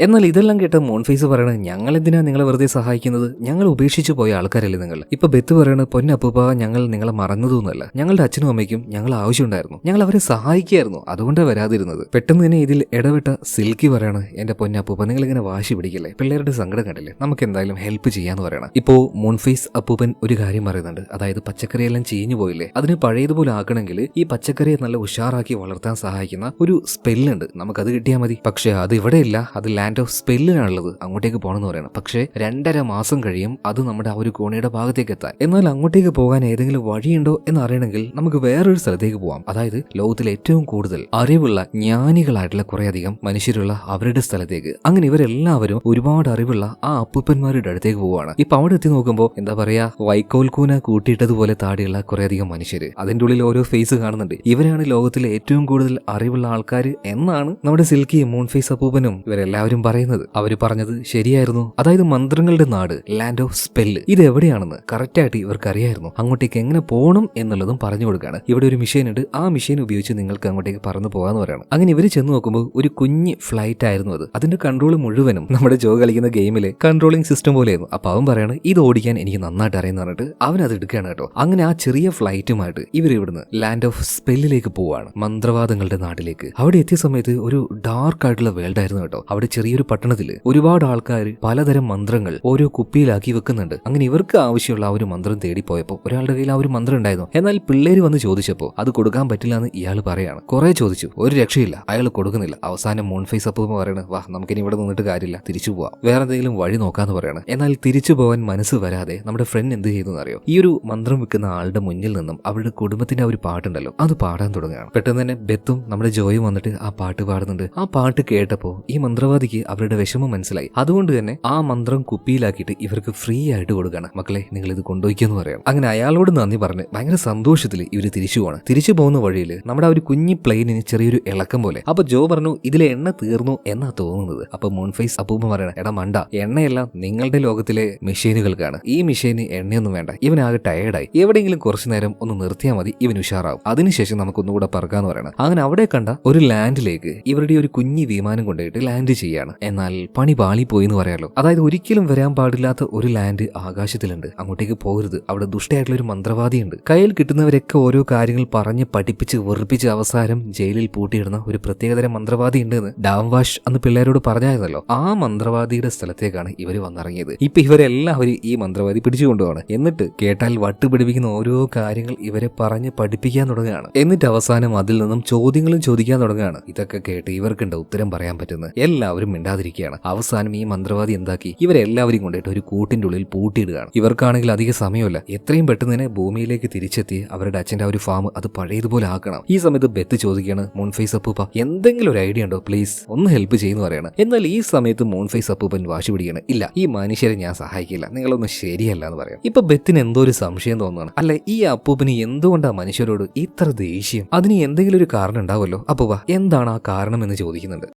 എന്നാൽ ഇതെല്ലാം കേട്ട മോൺഫേസ് പറയണത് ഞങ്ങൾ എന്തിനാ നിങ്ങളെ വെറുതെ സഹായിക്കുന്നത്, ഞങ്ങൾ ഉപേക്ഷിച്ചു പോയ ആൾക്കാരല്ലേ നിങ്ങൾ. ഇപ്പൊ ബെത്ത് പറയണത് പൊന്നപ്പൂപ്പ ഞങ്ങൾ നിങ്ങളെ മറന്നതൊന്നുമല്ല, ഞങ്ങളുടെ അച്ഛനും അമ്മയ്ക്കും ഞങ്ങൾ ആവശ്യമുണ്ടായിരുന്നു, ഞങ്ങൾ അവരെ സഹായിക്കായിരുന്നു, അതുകൊണ്ടാണ് വരാതിരുന്നത്. പെട്ടെന്ന് തന്നെ ഇതിൽ ഇടപെട്ട സിൽക്കി പറയണത് എന്റെ പൊന്നപ്പൂപ്പ നിങ്ങൾ ഇങ്ങനെ വാശി പിടിക്കല്ലേ, പിള്ളേരുടെ സങ്കടം കണ്ടില്ലേ, നമുക്ക് എന്തായാലും ഹെൽപ്പ് ചെയ്യാന്ന് പറയണം. ഇപ്പോ മോൺഫേസ് അപ്പൂപ്പൻ ഒരു കാര്യം പറയുന്നുണ്ട്. അതായത് പച്ചക്കറിയെല്ലാം ചീഞ്ഞു പോയില്ലേ, അതിന് പഴയതുപോലെ ആക്കണമെങ്കിൽ ഈ പച്ചക്കറിയെ നല്ല ഉഷാറാക്കി വളർത്താൻ സഹായിക്കുന്ന ഒരു സ്പെല്ലുണ്ട്, നമുക്കത് കിട്ടിയാൽ മതി. പക്ഷെ അത് ഇവിടെ ഇല്ല, അത് ലാൻഡ് ഓഫ് സ്പെല്ലിനാണുള്ളത്. അങ്ങോട്ടേക്ക് പോകണമെന്ന് പറയണം. പക്ഷേ 2.5 മാസം കഴിയും അത് നമ്മുടെ ആ ഒരു കോണിയുടെ ഭാഗത്തേക്ക് എത്താൻ. എന്നാൽ അങ്ങോട്ടേക്ക് പോകാൻ ഏതെങ്കിലും വഴിയുണ്ടോ എന്ന് അറിയണമെങ്കിൽ നമുക്ക് വേറൊരു സ്ഥലത്തേക്ക് പോവാം. അതായത് ലോകത്തിലെ ഏറ്റവും കൂടുതൽ അറിവുള്ള ജ്ഞാനികളായിട്ടുള്ള കുറേയധികം മനുഷ്യരുള്ള അവരുടെ സ്ഥലത്തേക്ക്. അങ്ങനെ ഇവരെല്ലാവരും ഒരുപാട് അറിവുള്ള ആ അപ്പൂപ്പന്മാരുടെ അടുത്തേക്ക് പോവാണ്. ഇപ്പൊ അവിടെ എത്തി നോക്കുമ്പോൾ എന്താ പറയാ, വൈക്കോൽക്കൂന കൂട്ടിയിട്ടതുപോലെ താടിയുള്ള കുറേയധികം മനുഷ്യര്. അതിന്റെ ഉള്ളിൽ ഓരോ ഫേസ് കാണുന്നുണ്ട്. ഇവരാണ് ലോകത്തിലെ ഏറ്റവും കൂടുതൽ അറിവുള്ള ആൾക്കാർ എന്നാണ് നമ്മുടെ സിൽക്കി മൂൺഫേസ് അപ്പൂപ്പനും ഇവരെല്ലാവരും പറയുന്നത്. അവര് പറഞ്ഞത് ശരിയായിരുന്നു. അതായത് മന്ത്രങ്ങളുടെ നാട്, ലാൻഡ് ഓഫ് സ്പെല്ല്, ഇത് എവിടെയാണെന്ന് കറക്റ്റ് ആയിട്ട് ഇവർക്ക് അറിയായിരുന്നു. അങ്ങോട്ടേക്ക് എങ്ങനെ പോകണം എന്നുള്ളതും പറഞ്ഞു കൊടുക്കുകയാണ്. ഇവിടെ ഒരു മെഷീൻ ഉണ്ട്, ആ മെഷീൻ ഉപയോഗിച്ച് നിങ്ങൾക്ക് അങ്ങോട്ടേക്ക് പറന്നു പോകാന്ന് പറയണം. അങ്ങനെ ഇവര് ചെന്ന് നോക്കുമ്പോൾ ഒരു കുഞ്ഞ് ഫ്ലൈറ്റ് ആയിരുന്നു അത്. അതിന്റെ കൺട്രോൾ മുഴുവനും നമ്മുടെ ജോ കളിക്കുന്ന ഗെയിമിലെ കൺട്രോളിംഗ് സിസ്റ്റം പോലെയായിരുന്നു. അപ്പൊ അവൻ പറയാണ് ഇത് ഓടിക്കാൻ എനിക്ക് നന്നായിട്ട് അറിയുന്ന പറഞ്ഞിട്ട് അവൻ അത് എടുക്കുകയാണ് കേട്ടോ. അങ്ങനെ ആ ചെറിയ ഫ്ലൈറ്റുമായിട്ട് ഇവർ ഇവിടുന്ന് ലാൻഡ് ഓഫ് സ്പെല്ലിലേക്ക് പോവാണ്, മന്ത്രവാദങ്ങളുടെ നാട്ടിലേക്ക്. അവിടെ എത്തിയ സമയത്ത് ഒരു ഡാർക്ക് ആയിട്ടുള്ള വേൾഡ് ആയിരുന്നു കേട്ടോ. അവിടെ ചെറിയൊരു പട്ടണത്തിൽ ഒരുപാട് ആൾക്കാർ പലതരം മന്ത്രങ്ങൾ ഓരോ കുപ്പിയിലാക്കി വെക്കുന്നുണ്ട്. അങ്ങനെ ഇവർക്ക് ആവശ്യമുള്ള ആ ഒരു മന്ത്രം തേടി പോയപ്പോൾ ഒരാളുടെ കയ്യിൽ ആ ഒരു മന്ത്രം ഉണ്ടായിരുന്നു. എന്നാൽ പിള്ളേര് വന്ന് ചോദിച്ചപ്പോൾ അത് കൊടുക്കാൻ പറ്റില്ല എന്ന് ഇയാൾ പറയാണ്. കുറെ ചോദിച്ചു, ഒരു രക്ഷയില്ല, അയാൾ കൊടുക്കുന്നില്ല. അവസാനം മൂൺഫേസ് അപ്പൂപ്പ പറയണ വാ നമുക്കിനി ഇവിടെ നിന്നിട്ട് കാര്യമില്ല, തിരിച്ചു പോവാം, വേറെ എന്തെങ്കിലും വഴി നോക്കാന്ന് പറയണം. എന്നാൽ തിരിച്ചു പോകാൻ മനസ്സ് വരാതെ നമ്മുടെ ഫ്രണ്ട് എന്ത് ചെയ്തു അറിയോ, ഈ ഒരു മന്ത്രം വെക്കുന്ന ആളുടെ മുന്നിൽ നിന്നും അവരുടെ കുടുംബത്തിന്റെ ആ ഒരു പാട്ടുണ്ടല്ലോ അത് പാടാൻ തുടങ്ങുകയാണ്. പെട്ടെന്ന് തന്നെ ബെത്തും നമ്മുടെ ജോയും വന്നിട്ട് ആ പാട്ട് പാടുന്നുണ്ട്. ആ പാട്ട് കേട്ടപ്പോൾ ഈ മന്ത്രവാദിക്ക് അവരുടെ വിഷമം മനസ്സിലായി. അതുകൊണ്ട് തന്നെ ആ മന്ത്രം കുപ്പിയിലാക്കിയിട്ട് ഇവർക്ക് ഫ്രീ ആയിട്ട് കൊടുക്കുകയാണ്. മക്കളെ നിങ്ങൾ ഇത് കൊണ്ടുപോയിക്കെന്ന് പറയാം. അങ്ങനെ അയാളോട് നന്ദി പറഞ്ഞ് ഭയങ്കര സന്തോഷത്തിൽ ഇവര് തിരിച്ചു പോവാണ്. തിരിച്ചു പോകുന്ന വഴിയിൽ നമ്മുടെ ആ ഒരു കുഞ്ഞി പ്ലെയിനിന് ചെറിയൊരു ഇളക്കം പോലെ. അപ്പൊ ജോ പറഞ്ഞു ഇതിലെ എണ്ണ തീർന്നു എന്നാ തോന്നുന്നത്. അപ്പൊ മൂൺഫേസ് അപ്പൂപ്പ പറയണം എടാ മണ്ട, എണ്ണയെല്ലാം നിങ്ങളുടെ ലോകത്തിലെ മെഷീനുകൾക്കാണ്, ഈ മെഷീന് എണ്ണയൊന്നും വേണ്ട. ഇവനാകെ ടയേർഡായി, എവിടെയെങ്കിലും കുറച്ചു നേരം ഒന്ന് നിർത്തിയാൽ മതി, ഇവൻ ഉഷാറാവും, അതിനുശേഷം നമുക്ക് ഒന്നുകൂടെ പറക്കാന്ന് പറയണം. അങ്ങനെ അവിടെ കണ്ട ഒരു ലാൻഡിലേക്ക് ഇവരുടെ ഒരു കുഞ്ഞി വിമാനം കൊണ്ടുപോയിട്ട് ലാൻഡ് ചെയ്യാണ്. ശ്രമിക്കുകയാണ്. എന്നാൽ പണി പാളിപ്പോയി എന്ന് പറയാലോ. അതായത് ഒരിക്കലും വരാൻ പാടില്ലാത്ത ഒരു ലാൻഡ് ആകാശത്തിലുണ്ട്, അങ്ങോട്ടേക്ക് പോകരുത്, അവിടെ ദുഷ്ടയായിട്ടുള്ള ഒരു മന്ത്രവാദിയുണ്ട്. കയ്യിൽ കിട്ടുന്നവരൊക്കെ ഓരോ കാര്യങ്ങൾ പറഞ്ഞ് പഠിപ്പിച്ച് വെറുപ്പിച്ച് അവസാനം ജയിലിൽ പൂട്ടിയിടുന്ന ഒരു പ്രത്യേകതരം മന്ത്രവാദി ഉണ്ട് എന്ന് ഡാംവാഷ് അന്ന് പിള്ളേരോട് പറഞ്ഞായിരുന്നല്ലോ. ആ മന്ത്രവാദിയുടെ സ്ഥലത്തേക്കാണ് ഇവര് വന്നിറങ്ങിയത്. ഇപ്പൊ ഇവരെല്ലാവരും ഈ മന്ത്രവാദി പിടിച്ചുകൊണ്ടുപോവാണ്. എന്നിട്ട് കേട്ടാൽ വട്ടുപിടിപ്പിക്കുന്ന ഓരോ കാര്യങ്ങൾ ഇവരെ പറഞ്ഞ് പഠിപ്പിക്കാൻ തുടങ്ങുകയാണ്. എന്നിട്ട് അവസാനം അതിൽ നിന്നും ചോദ്യങ്ങളും ചോദിക്കാൻ തുടങ്ങുകയാണ്. ഇതൊക്കെ കേട്ട് ഇവർക്കുണ്ട് ഉത്തരം പറയാൻ പറ്റുന്നത്. എല്ലാവരും മിണ്ടാതിരിക്കുകയാണ്. അവസാനം ഈ മന്ത്രവാദി എന്താക്കി, ഇവരെല്ലാവരും കൊണ്ടിട്ട് ഒരു കൂട്ടിന്റെ ഉള്ളിൽ പൂട്ടിയിടുകയാണ്. ഇവർക്കാണെങ്കിൽ അധിക സമയമില്ല, എത്രയും പെട്ടെന്ന് തന്നെ ഭൂമിയിലേക്ക് തിരിച്ചെത്തി അവരുടെ അച്ഛന്റെ ആ ഒരു ഫാം അത് പഴയതുപോലെ ആക്കണം. ഈ സമയത്ത് ബെത്ത് ചോദിക്കുകയാണ്, മൂൺഫേസ് അപ്പൂപ്പ എന്തെങ്കിലും ഒരു ഐഡിയ ഉണ്ടോ, പ്ലീസ് ഒന്ന് ഹെൽപ്പ് ചെയ്യുന്നു പറയണം. എന്നാൽ ഈ സമയത്ത് മൂൺഫേസ് അപ്പൂപ്പൻ വാശി പിടിക്കുകയാണ്, ഇല്ല ഈ മനുഷ്യരെ ഞാൻ സഹായിക്കില്ല, നിങ്ങളൊന്നും ശരിയല്ല എന്ന് പറയാം. ഇപ്പൊ ബെത്തിന് എന്തോ ഒരു സംശയം തോന്നുകയാണ്. അല്ല ഈ അപ്പൂപ്പന് എന്തുകൊണ്ടാ മനുഷ്യരോട് ഇത്ര ദേഷ്യം? അതിന് എന്തെങ്കിലും ഒരു കാരണം ഉണ്ടാവുമല്ലോ. അപ്പൂപ്പ എന്താണ് ആ കാരണം എന്ന് ചോദിക്കുന്നുണ്ട്.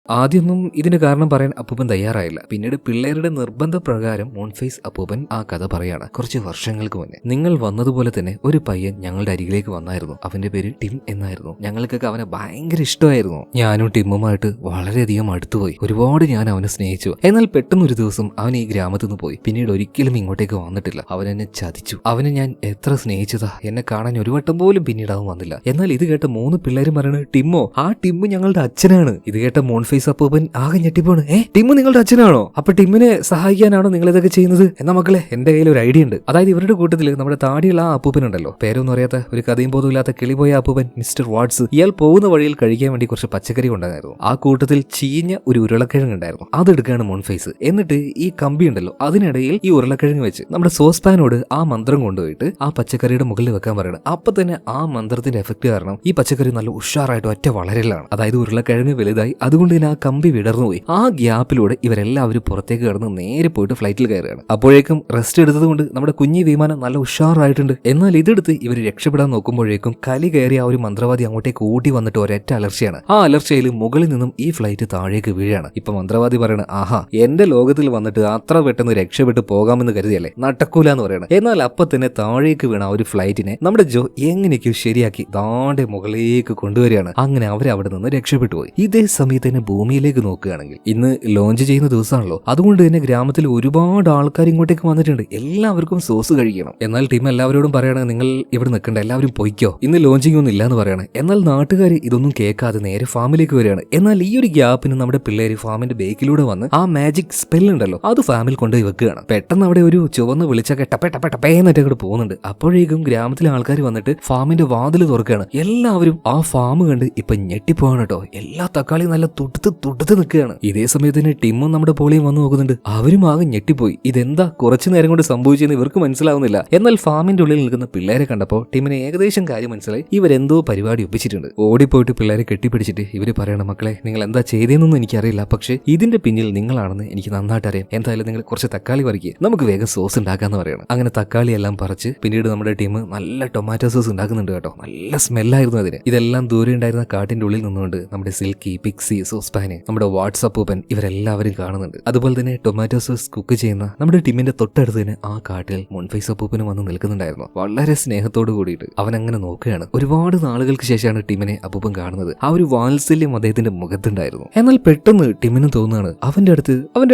ആദ്യമൊന്നും ഇതിന് കാരണം പറയാൻ അപ്പൂപ്പൻ തയ്യാറായില്ല. പിന്നീട് പിള്ളേരുടെ നിർബന്ധ പ്രകാരം മൂൺഫേസ് അപ്പൂപ്പൻ ആ കഥ പറയാണ്. കുറച്ച് വർഷങ്ങൾക്ക് മുന്നേ നിങ്ങൾ വന്നതുപോലെ തന്നെ ഒരു പയ്യൻ ഞങ്ങളുടെ അരികിലേക്ക് വന്നായിരുന്നു. അവന്റെ പേര് ടിം എന്നായിരുന്നു. ഞങ്ങൾക്കൊക്കെ അവനെ ഭയങ്കര ഇഷ്ടമായിരുന്നു. ഞാനും ടിമ്മുമായിട്ട് വളരെയധികം അടുത്തുപോയി. ഒരുപാട് ഞാൻ അവനെ സ്നേഹിച്ചു. എന്നാൽ പെട്ടെന്ന് ഒരു ദിവസം അവൻ ഈ ഗ്രാമത്തിൽ നിന്ന് പോയി. പിന്നീട് ഒരിക്കലും ഇങ്ങോട്ടേക്ക് വന്നിട്ടില്ല. അവൻ എന്നെ ചതിച്ചു. അവനെ ഞാൻ എത്ര സ്നേഹിച്ചതാ, എന്നെ കാണാൻ ഒരു വട്ടം പോലും പിന്നീട് അവൻ വന്നില്ല. എന്നാൽ ഇത് കേട്ട 3 പിള്ളേരും പറയുന്നത്, ടിമ്മോ, ആ ടിമ്മു ഞങ്ങളുടെ അച്ഛനാണ്. ഇത് കേട്ട മൂൺഫേസ് അപ്പൂപ്പൻ ആകെ ഞെട്ടിപ്പോണ്. ടിമ്മു നിങ്ങളുടെ അച്ഛനാണോ? അപ്പൊ ടിമ്മിനെ സഹായിക്കാനാണോ നിങ്ങൾ ഇതൊക്കെ ചെയ്യുന്നത്? എന്നാ മക്കളെ എന്റെ കയ്യിൽ ഒരു ഐഡിയ ഉണ്ട്. അതായത് ഇവരുടെ കൂട്ടത്തിൽ നമ്മുടെ താടിയുള്ള ആ അപ്പൂപ്പനുണ്ടല്ലോ, പേരൊന്നും അറിയാത്ത ഒരു കഥയും ബോധമില്ലാത്ത കിളിപോയ അപ്പൂപ്പൻ മിസ്റ്റർ വാട്സ്. ഇയാൾ പോകുന്ന വഴിയിൽ കഴിക്കാൻ വേണ്ടി കുറച്ച് പച്ചക്കറി ഉണ്ടായിരുന്നു. ആ കൂട്ടത്തിൽ ചീഞ്ഞ ഒരു ഉരുളക്കിഴങ്ങ് ഉണ്ടായിരുന്നു. അതെടുക്കുകയാണ് മൂൺഫേസ്. എന്നിട്ട് ഈ കമ്പി ഉണ്ടല്ലോ അതിനിടയിൽ ഈ ഉരുളക്കിഴങ്ങ് വെച്ച് നമ്മുടെ സോസ്പാനോട് ആ മന്ത്രം കൊണ്ടുപോയിട്ട് ആ പച്ചക്കറിയുടെ മുകളിൽ വെക്കാൻ പറയണം. അപ്പൊ തന്നെ ആ മന്ത്രത്തിന്റെ എഫക്ട് കാരണം ഈ പച്ചക്കറി നല്ല ഉഷാറായിട്ട് ഒറ്റ വളരലാണ്. അതായത് ഉരുളക്കിഴങ്ങ് വലുതായി, അതുകൊണ്ട് തന്നെ ആ കമ്പി വിടർന്നുപോയി. ആ ഗ്യാപ്പിലൂടെ ഇവരെല്ലാവരും പുറത്തേക്ക് കടന്ന് നേരെ പോയിട്ട് ഫ്ലൈറ്റിൽ കയറുകയാണ്. അപ്പോഴേക്കും റെസ്റ്റ് എടുത്തതുകൊണ്ട് നമ്മുടെ കുഞ്ഞി വിമാനം നല്ല ഉഷാറായിട്ടുണ്ട്. എന്നാൽ ഇതെടുത്ത് ഇവർ രക്ഷപ്പെടാൻ നോക്കുമ്പോഴേക്കും കലി കയറിയ ആ ഒരു മന്ത്രവാദി അങ്ങോട്ടേക്ക് ഓടി വന്നിട്ട് ഒരൊറ്റ അലർച്ചയാണ്. ആ അലർച്ചയിൽ മുകളിൽ നിന്നും ഈ ഫ്ലൈറ്റ് താഴേക്ക് വീഴാണ്. ഇപ്പൊ മന്ത്രവാദി പറയണ, ആഹാ എന്റെ ലോകത്തിൽ വന്നിട്ട് അത്ര പെട്ടെന്ന് രക്ഷപ്പെട്ട് പോകാമെന്ന് കരുതിയല്ലേ, നടക്കൂല എന്ന് പറയണം. എന്നാൽ അപ്പൊ തന്നെ താഴേക്ക് വീണ ആ ഒരു ഫ്ലൈറ്റിനെ നമ്മുടെ ജോ എങ്ങനെയൊക്കെയോ ശരിയാക്കി ദാണ്ടെ മുകളിലേക്ക് കൊണ്ടുവരികയാണ്. അങ്ങനെ അവരവിടെ നിന്ന് രക്ഷപ്പെട്ടു പോയി. ഇതേ സമയത്ത് തന്നെ ഭൂമിയിലേക്ക് നോക്കുകയാണെങ്കിൽ ഇന്ന് ലോഞ്ച് ചെയ്യുന്ന ദിവസമാണല്ലോ, അതുകൊണ്ട് തന്നെ ഗ്രാമത്തിൽ ഒരുപാട് ആൾക്കാർ ഇങ്ങോട്ടേക്ക് വന്നിട്ടുണ്ട്. എല്ലാവർക്കും സോസ് കഴിക്കണം. എന്നാൽ ടീം എല്ലാവരോടും പറയണ, നിങ്ങൾ ഇവിടെ നിൽക്കണ്ട, എല്ലാവരും പൊയ്ക്കോ, ഇന്ന് ലോഞ്ചിങ് ഒന്നും ഇല്ല എന്ന് പറയണം. എന്നാൽ നാട്ടുകാർ ഇതൊന്നും കേൾക്കാതെ നേരെ ഫാമിലേക്ക് വരികയാണ്. എന്നാൽ ഈ ഒരു ഗ്യാപ്പിന് നമ്മുടെ പിള്ളേര് ഫാമിന്റെ ബേക്കിലൂടെ വന്ന് ആ മാജിക് സ്പെൽ ഉണ്ടല്ലോ അത് ഫാമിൽ കൊണ്ടുപോയി വെക്കുകയാണ്. പെട്ടെന്ന് അവിടെ ഒരു ചുവന്ന് വിളിച്ചൊക്കെ ടപ്പേന്നൊക്കെ അങ്ങോട്ട് പോകുന്നുണ്ട്. അപ്പോഴേക്കും ഗ്രാമത്തിലെ ആൾക്കാർ വന്നിട്ട് ഫാമിന്റെ വാതിൽ തുറക്കുകയാണ്. എല്ലാവരും ആ ഫാം കണ്ട് ഇപ്പൊ ഞെട്ടിപ്പോവാണ് കേട്ടോ. എല്ലാ തക്കാളിയും നല്ല തുടുത്ത് നിൽക്കുകയാണ്. ഇതേ സമയത്ത് തന്നെ ടിമ്മും നമ്മുടെ പോളിയും വന്നു നോക്കുന്നുണ്ട്. അവരും ആകെ ഞെട്ടിപ്പോയി. ഇതെന്താ കുറച്ചു നേരം കൊണ്ട് സംഭവിച്ചെന്ന് ഇവർക്ക് മനസ്സിലാവുന്നില്ല. എന്നാൽ ഫാമിന്റെ ഉള്ളിൽ നിൽക്കുന്ന പിള്ളേരെ കണ്ടപ്പോൾ ടിമ്മിന് ഏകദേശം കാര്യം മനസ്സിലായി. ഇവരെന്തോ പരിപാടി ഒപ്പിച്ചിട്ടുണ്ട്. ഓടിപ്പോയിട്ട് പിള്ളേരെ കെട്ടിപ്പിടിച്ചിട്ട് ഇവര് പറയണം, മക്കളെ നിങ്ങൾ എന്താ ചെയ്തതെന്നൊന്നും എനിക്കറിയില്ല, പക്ഷേ ഇതിന്റെ പിന്നിൽ നിങ്ങളാണെന്ന് എനിക്ക് നന്നായിട്ട് അറിയാം. എന്തായാലും നിങ്ങൾ കുറച്ച് തക്കാളി പറിക്കുക, നമുക്ക് വേഗം സോസ് ഉണ്ടാക്കാന്ന് പറയണം. അങ്ങനെ തക്കാളി എല്ലാം പറിച്ച് പിന്നീട് നമ്മുടെ ടീം നല്ല ടൊമാറ്റോ സോസ് ഉണ്ടാക്കുന്നുണ്ട് കേട്ടോ. നല്ല സ്മെല്ലായിരുന്നു അതിന്. ഇതെല്ലാം ദൂരെ ഉണ്ടായിരുന്ന കാട്ടിന്റെ ഉള്ളിൽ നിന്നുകൊണ്ട് നമ്മുടെ സിൽക്കി, പിക്സി, സോസ്പാന്, നമ്മുടെ വാട്സ്ആപ്പ് ഓപ്പൻ ഇവരെല്ലാവരും കാണുന്നുണ്ട്. അതുപോലെ തന്നെ ടൊമാറ്റോ സോസ് കുക്ക് ചെയ്യുന്ന നമ്മുടെ ടീമിന്റെ തൊട്ടടുത്ത് തന്നെ ആ കാട്ടിൽ മൂൺഫേസ് അപ്പൂപ്പനും വന്ന് നിൽക്കുന്നുണ്ടായിരുന്നു. വളരെ സ്നേഹത്തോട് കൂടിയിട്ട് അവൻ അങ്ങനെ നോക്കുകയാണ്. ഒരുപാട് നാളുകൾക്ക് ശേഷമാണ് ടീമിനെ അപ്പൂപ്പൻ കാണുന്നത്. ആ ഒരു വാത്സല്യം അദ്ദേഹത്തിന്റെ മുഖത്തുണ്ടായിരുന്നു. എന്നാൽ പെട്ടെന്ന് ടീമിനും തോന്നുകയാണ് അവന്റെ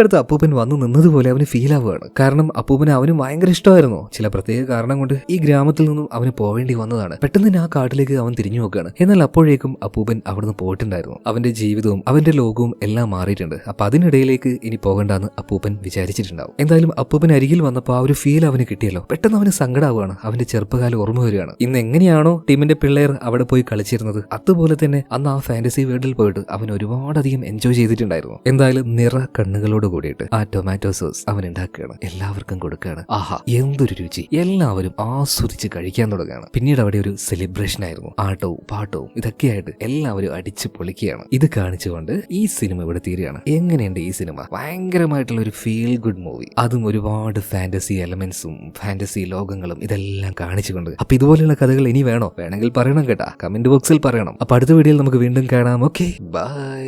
അടുത്ത് അപ്പൂപ്പൻ വന്ന് നിന്നതുപോലെ അവന് ഫീൽ ആവുകയാണ്. കാരണം അപ്പൂപ്പന് അവന് ഭയങ്കര ഇഷ്ടമായിരുന്നു. ചില പ്രത്യേക കാരണം കൊണ്ട് ഈ ഗ്രാമത്തിൽ നിന്നും അവന് പോവേണ്ടി വന്നതാണ്. പെട്ടെന്ന് തന്നെ ആ കാട്ടിലേക്ക് അവൻ തിരിഞ്ഞു നോക്കുകയാണ്. എന്നാൽ അപ്പോഴേക്കും അപ്പൂപ്പൻ അവിടുന്ന് പോയിട്ടുണ്ടായിരുന്നു. അവന്റെ ജീവിതവും അവന്റെ ലോകവും എല്ലാം മാറിയിട്ടുണ്ട്. അപ്പൊ അതിനിടയിലേക്ക് ഇനി പോകണ്ടെന്ന് അപ്പൂപ്പൻ വിചാരിച്ചിട്ടുണ്ടാവും. എന്തായാലും അപ്പൂപ്പൻ അരികിൽ വന്നപ്പോൾ ആ ഒരു ഫീൽ അവന് കിട്ടിയല്ലോ. പെട്ടെന്ന് അവന് സങ്കടാവുകയാണ്. അവന്റെ ചെറുപ്പകാലം ഓർമ്മ വരികയാണ്. ഇന്ന് എങ്ങനെയാണോ ടീമിന്റെ പിള്ളേർ അവിടെ പോയി കളിച്ചിരുന്നത് അതുപോലെ തന്നെ അന്ന് ആ ഫാന്റസി വേൾഡിൽ പോയിട്ട് അവൻ ഒരുപാടധികം എൻജോയ് ചെയ്തിട്ടുണ്ടായിരുന്നു. എന്തായാലും നിറ കണ്ണുകളോട് കൂടിയിട്ട് ആ ടൊമാറ്റോ സോസ് അവൻ ഉണ്ടാക്കുകയാണ്. എല്ലാവർക്കും കൊടുക്കുകയാണ്. ആഹാ എന്തൊരു രുചി! എല്ലാവരും ആസ്വദിച്ച് കഴിക്കാൻ തുടങ്ങുകയാണ്. പിന്നീട് അവിടെ ഒരു സെലിബ്രേഷൻ ആയിരുന്നു. ആട്ടവും പാട്ടവും ഇതൊക്കെയായിട്ട് എല്ലാവരും അടിച്ചു പൊളിക്കുകയാണ്. ഇത് കാണിച്ചുകൊണ്ട് ഈ സിനിമ ഇവിടെ തീരുകയാണ്. എങ്ങനെയുണ്ട് ഈ സിനിമ? ഭയങ്കരമായിട്ടുള്ള ഒരു ഫീൽ ഗുഡ് മൂവി. അതും ഒരുപാട് ഫാന്റസി എലമെന്റ്സും ഫാന്റസി ലോകങ്ങളും ഇതെല്ലാം കാണിച്ചുകൊണ്ട്. അപ്പൊ ഇതുപോലെയുള്ള കഥകൾ ഇനി വേണമെങ്കിൽ പറയണം കേട്ടാ. കമന്റ് ബോക്സിൽ പറയണം. അപ്പൊ അടുത്ത വീഡിയോയിൽ നമുക്ക് വീണ്ടും കാണാം. Okay, by.